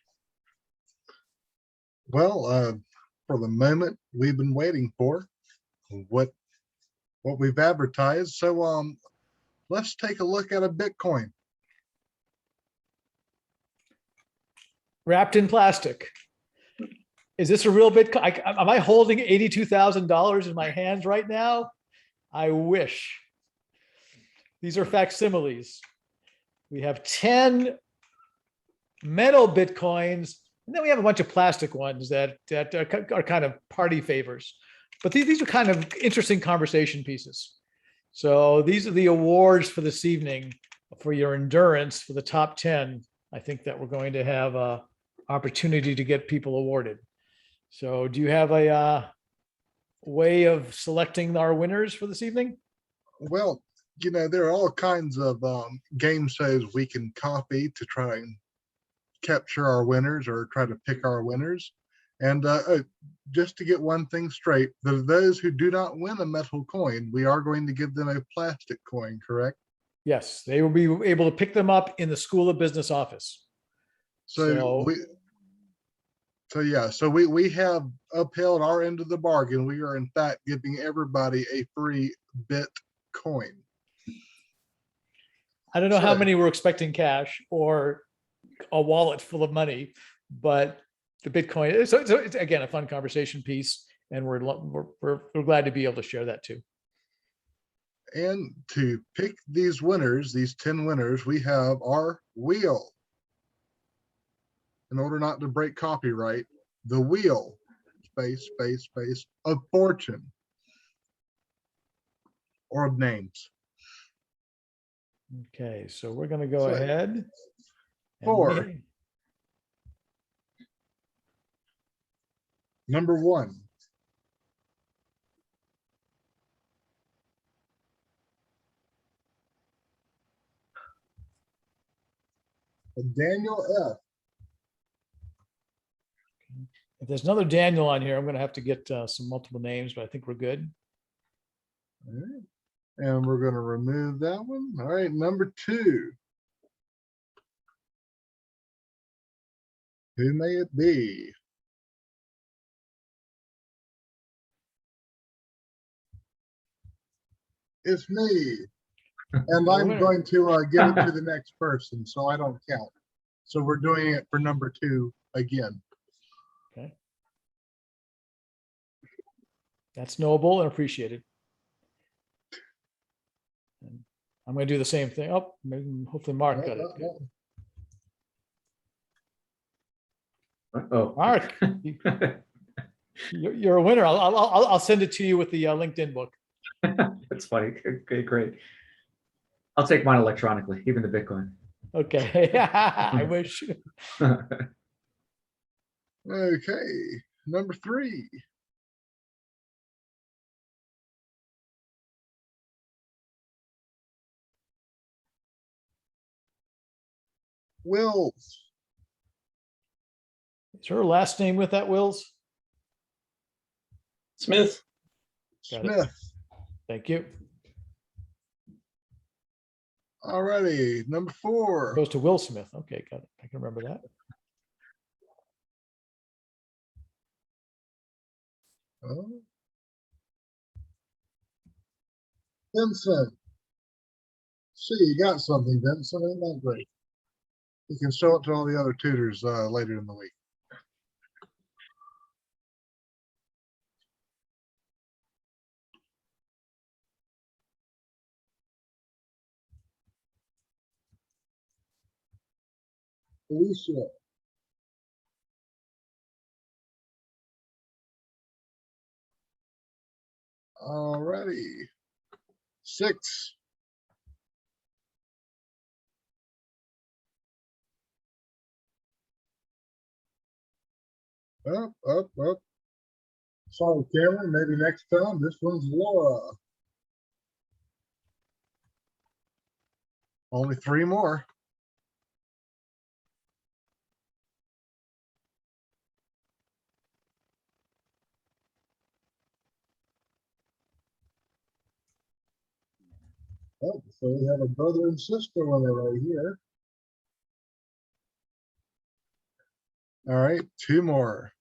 Well, for the moment we've been waiting for, what we've advertised. So let's take a look at a Bitcoin. Wrapped in plastic. Is this a real Bitcoin? Am I holding $82,000 in my hands right now? I wish. These are facsimiles. We have 10 metal Bitcoins, and then we have a bunch of plastic ones that are kind of party favors. But these are kind of interesting conversation pieces. So these are the awards for this evening for your endurance for the top 10. I think that we're going to have a opportunity to get people awarded. So do you have a way of selecting our winners for this evening? Well, there are all kinds of game shows we can copy to try and capture our winners or try to pick our winners. And just to get one thing straight, those who do not win a metal coin, we are going to give them a plastic coin, correct? Yes, they will be able to pick them up in the School of Business office. So we have upheld our end of the bargain. We are in fact giving everybody a free Bitcoin. I don't know how many we're expecting cash or a wallet full of money, but the Bitcoin. So it's again a fun conversation piece, and we're glad to be able to share that too. And to pick these winners, these 10 winners, we have our wheel. In order not to break copyright, the wheel, space, of fortune. or names. Okay, so we're going to go So, ahead. and 4. Number 1. Daniel F. If there's another Daniel on here, I'm going to have to get some multiple names, but I think we're good. All right. And we're going to remove that one. All right, number 2. Who may it be? It's me. And I'm winner. going to give it to the next person, so I don't count. So we're doing it for number 2 again. Okay. That's noble and appreciated. And I'm going to do the same thing. Oh, maybe, hopefully Mark got it. Oh, Mark, you're a winner. I'll send it to you with the LinkedIn book. that's funny. Okay, great. I'll take mine electronically, even the Bitcoin. Okay, I wish. Okay, number 3. Wills. Is her last name with that, Wills? Smith. Got it. Smith. Thank you. Alrighty, number 4. Goes to Will Smith. Okay, got it. I can remember that. Oh. Vincent. See, you got something, Vincent. Ain't that great? You can show it to all the other tutors later in the week. Alicia. Alrighty. 6. Up. Sorry, Cameron. Maybe next time. This one's Laura. Only 3 more. Oh, so we have a brother and sister winner right here. All right, 2 more.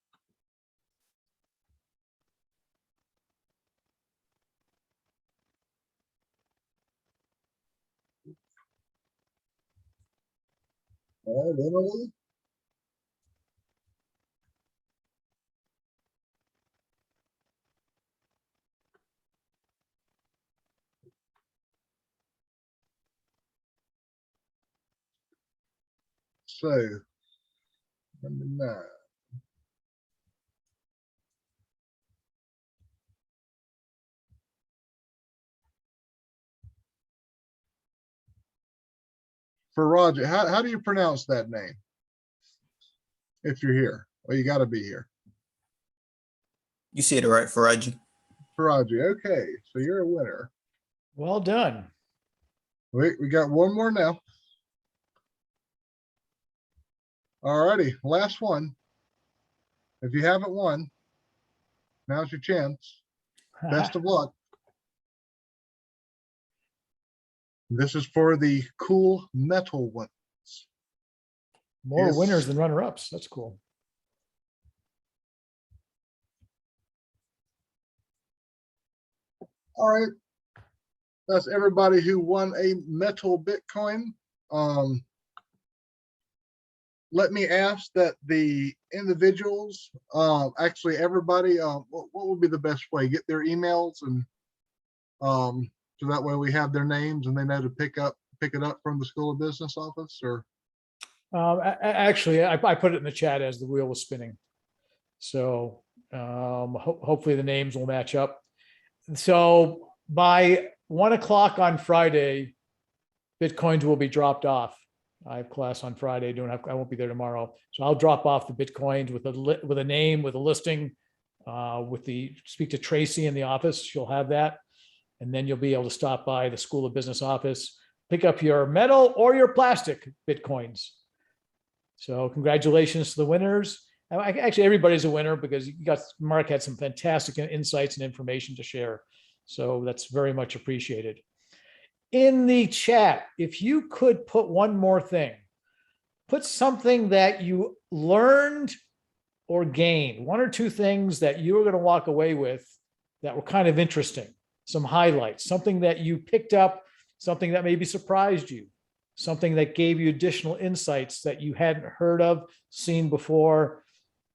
All right, Emily. So, number 9. For Roger, how do you pronounce that name? If you're here, well, you got to be here. You said it right, Faraji. Faraji, okay, so you're a winner. Well done. Wait, we got 1 more now. Alrighty, last one. If you haven't won, now's your chance. Best of luck. This is for the cool metal ones. More Yes. winners than runner-ups. That's cool. All right. That's everybody who won a metal Bitcoin. Let me ask that the individuals, actually everybody, what would be the best way? Get their emails and so that way we have their names and they know to pick it up from the School of Business office, or Actually, I put it in the chat as the wheel was spinning. So hopefully the names will match up. So by 1 o'clock on Friday, Bitcoins will be dropped off. I have class on Friday. I won't be there tomorrow. So I'll drop off the Bitcoins with a name, with a listing, speak to Tracy in the office. She'll have that. And then you'll be able to stop by the School of Business office, pick up your metal or your plastic Bitcoins. So congratulations to the winners. Actually, everybody's a winner because Mark had some fantastic insights and information to share. So that's very much appreciated. In the chat, if you could put one more thing, put something that you learned or gained, 1 or 2 things that you were going to walk away with that were kind of interesting, some highlights, something that you picked up, something that maybe surprised you, something that gave you additional insights that you hadn't heard of, seen before,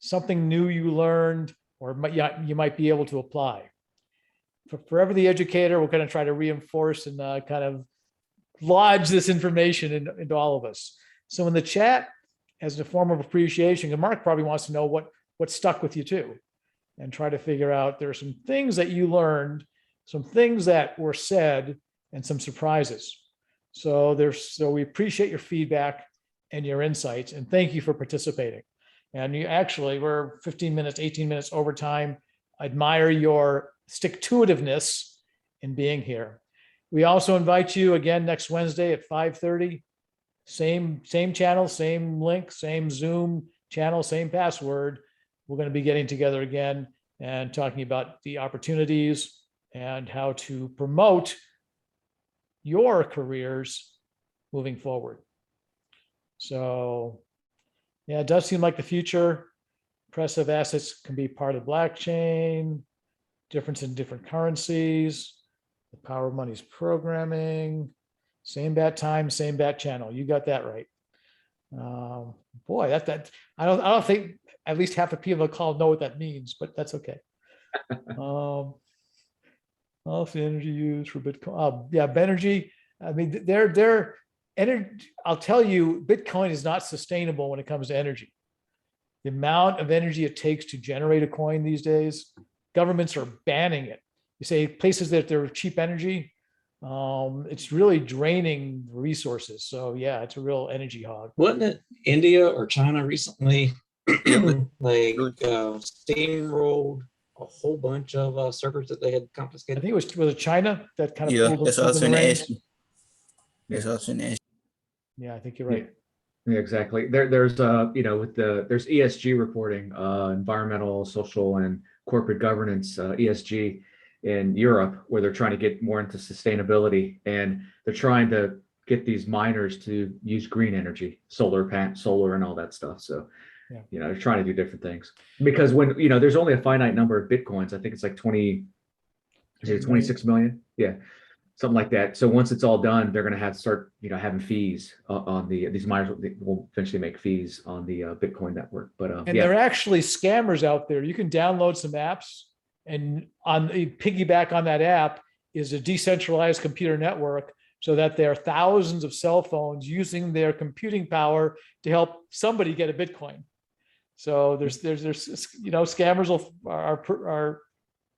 something new you learned, or you might be able to apply. For Forever the Educator, we're going to try to reinforce and kind of lodge this information into all of us. So in the chat, as a form of appreciation, and Mark probably wants to know what stuck with you too, and try to figure out there are some things that you learned, some things that were said, and some surprises. So we appreciate your feedback and your insights, and thank you for participating. And we're 15 minutes, 18 minutes over time. I admire your stick-to-itiveness in being here. We also invite you again next Wednesday at 5:30. Same channel, same link, same Zoom channel, same password. We're going to be getting together again and talking about the opportunities and how to promote your careers moving forward. So, yeah, it does seem like the future. Impressive assets can be part of blockchain, difference in different currencies, the power of money's programming, same bat time, same bat channel. You got that right. Boy, that I don't think at least half the people on the call know what that means, but that's okay. Also energy used for Bitcoin. Yeah, Benergy. I mean, they're energy. I'll tell you, Bitcoin is not sustainable when it comes to energy. The amount of energy it takes to generate a coin these days, governments are banning it. You say places that they're cheap energy, it's really draining resources. So yeah, it's a real energy hog. Wasn't it India or China recently like steamrolled a whole bunch of servers that they had I confiscated? think was it China that kind of Yeah, pulled that's them also in in the the reins? issue. That's also in the issue. Yeah, I think you're right. Yeah, exactly. There's there's ESG reporting, environmental, social, and corporate governance, ESG in Europe, where they're trying to get more into sustainability, and they're trying to get these miners to use green energy, solar and all that stuff. So, Yeah. they're trying to do different things because when, there's only a finite number of Bitcoins. I think it's like 26 million? Yeah. Something like that. So once it's all done, they're going to have to start, having fees on these miners will eventually make fees on the Bitcoin network. But And there are actually scammers out there. You can download some apps, and on the piggyback on that app is a decentralized computer network, so that there are thousands of cell phones using their computing power to help somebody get a Bitcoin. So there's scammers are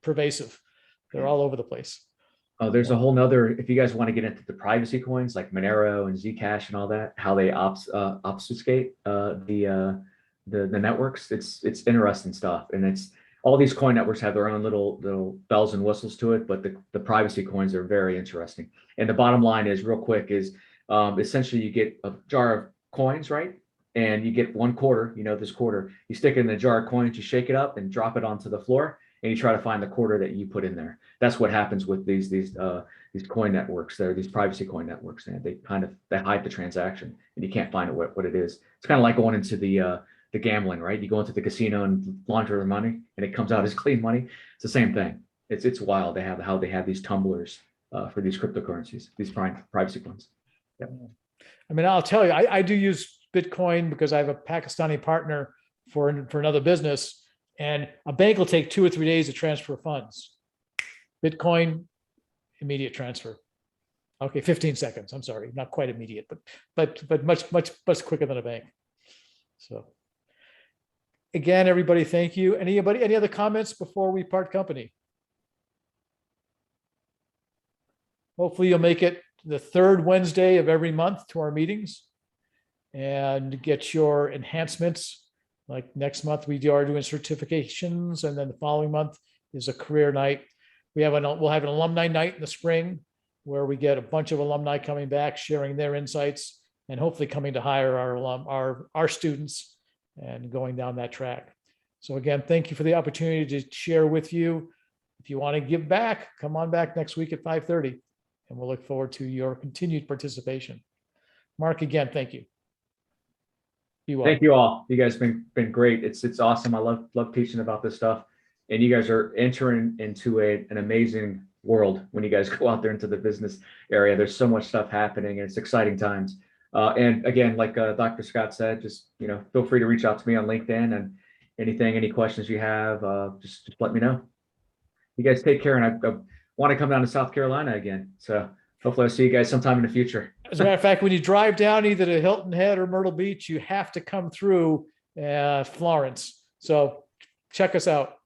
pervasive. They're all over the place. Oh, there's a whole nother, if you guys want to get into the privacy coins like Monero and Zcash and all that, how they obfuscate the networks. It's interesting stuff. And it's all these coin networks have their own little bells and whistles to it, but the privacy coins are very interesting. And the bottom line is, real quick, is essentially you get a jar of coins, right? And you get 1 quarter, this quarter, you stick it in the jar of coins, you shake it up and drop it onto the floor, and you try to find the quarter that you put in there. That's what happens with these coin networks. They're these privacy coin networks, and they hide the transaction, and you can't find what it is. It's kind of like going into the gambling, right? You go into the casino and launder the money, and it comes out as clean money. It's the same thing. It's wild. How they have these tumblers for these cryptocurrencies, these privacy coins. Yep. I mean, I'll tell you, I do use Bitcoin because I have a Pakistani partner for another business. And a bank will take 2 or 3 days to transfer funds. Bitcoin, immediate transfer. Okay, 15 seconds. I'm sorry, not quite immediate, but much quicker than a bank. So, again, everybody, thank you. Any other comments before we part company? hopefully you'll make it the third Wednesday of every month to our meetings and get your enhancements. Like next month, we are doing certifications, and then the following month is a career night. We'll have an alumni night in the spring where we get a bunch of alumni coming back, sharing their insights, and hopefully coming to hire our students and going down that track. So again, thank you for the opportunity to share with you. If you want to give back, come on back next week at 5:30, and we'll look forward to your continued participation. Mark, again, thank you. Be well. Thank you all. You guys been great. It's awesome. I love teaching about this stuff, and you guys are entering into an amazing world when you guys go out there into the business area. There's so much stuff happening, and it's exciting times. And again, like Dr. Scott said, just feel free to reach out to me on LinkedIn, and any questions you have, just let me know. You guys take care, and I want to come down to South Carolina again. So hopefully I'll see you guys sometime in the future. As a matter of fact, when you drive down either to Hilton Head or Myrtle Beach, you have to come through Florence. So check us out.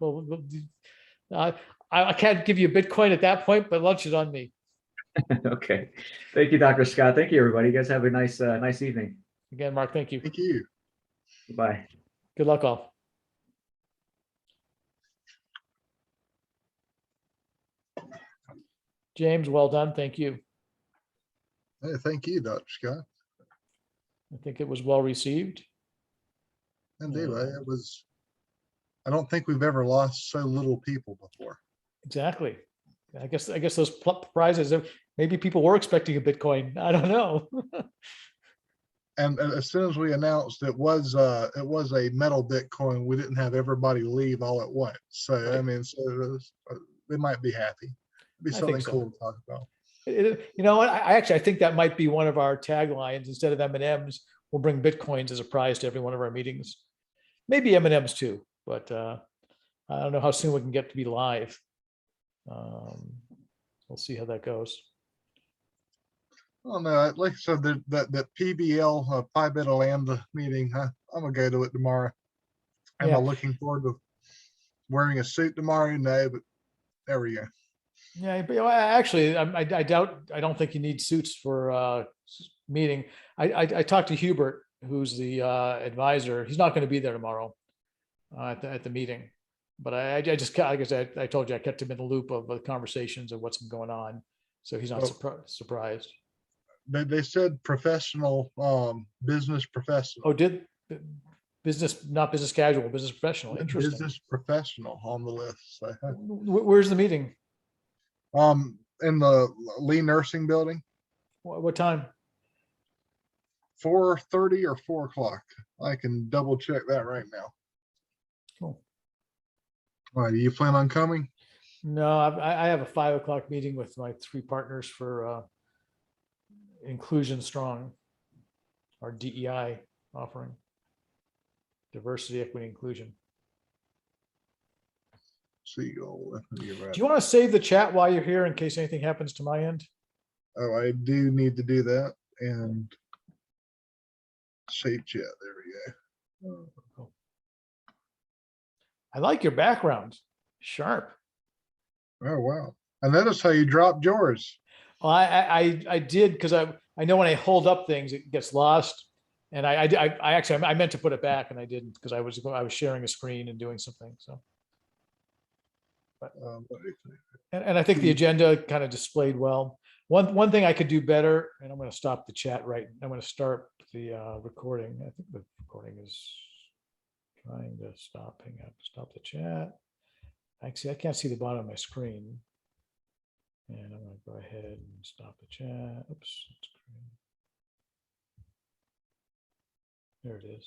I can't give you Bitcoin at that point, but lunch is on me. Okay. Thank you, Dr. Scott. Thank you, everybody. You guys have a nice evening. Again, Mark, thank you. Thank you. Bye. Good luck all. James, well done. Thank you. Hey, thank you, Dr. Scott. I think it was well received. Indeed, I don't think we've ever lost so little people before. Exactly. I guess those prizes, maybe people were expecting a Bitcoin. I don't know. And as soon as we announced it was a metal Bitcoin, we didn't have everybody leave all at once. So Right. I mean, they might be happy. It'd be I something think so. cool to talk about. You know what? I think that might be one of our taglines. Instead of M&Ms, we'll bring Bitcoins as a prize to every one of our meetings. Maybe M&Ms too, but I don't know how soon we can get to be live. We'll see how that goes. Oh no, like I said, that PBL Pi Bit of Land meeting, I'm gonna go to it tomorrow. Am Yeah. I looking forward to wearing a suit tomorrow? No, but there we go. Yeah, but actually, I doubt. I don't think you need suits for meeting. I talked to Hubert, who's the advisor. He's not going to be there tomorrow at the meeting. But I just, like I said, I told you I kept him in the loop of the conversations of what's been going on, so he's not surprised. They said professional, business professional. Oh, did business, not business casual, business professional? Interesting. Business professional on the list. So, Where's the meeting? in the Lee Nursing Building, What time? 4:30 or 4 o'clock. I can double check that right now. Cool. All right, do you plan on coming? No, I have a 5 o'clock meeting with my 3 partners for Inclusion Strong, our DEI offering, diversity, equity, inclusion. See you all. Do you want to save the chat while you're here in case anything happens to my end? Oh, I do need to do that and save chat. There we go. Cool. I like your background. Sharp. Oh wow! I noticed how you dropped yours. Well, I did because I know when I hold up things it gets lost, and I actually I meant to put it back and I didn't because I was sharing a screen and doing something. So, but and I think the agenda kind of displayed well. One thing I could do better, and I'm going to stop the chat right. I'm going to start the recording. I think the recording is trying to stop. Hang on, stop the chat. Actually, I can't see the bottom of my screen. And I'm going to go ahead and stop the chat. Oops. There it is.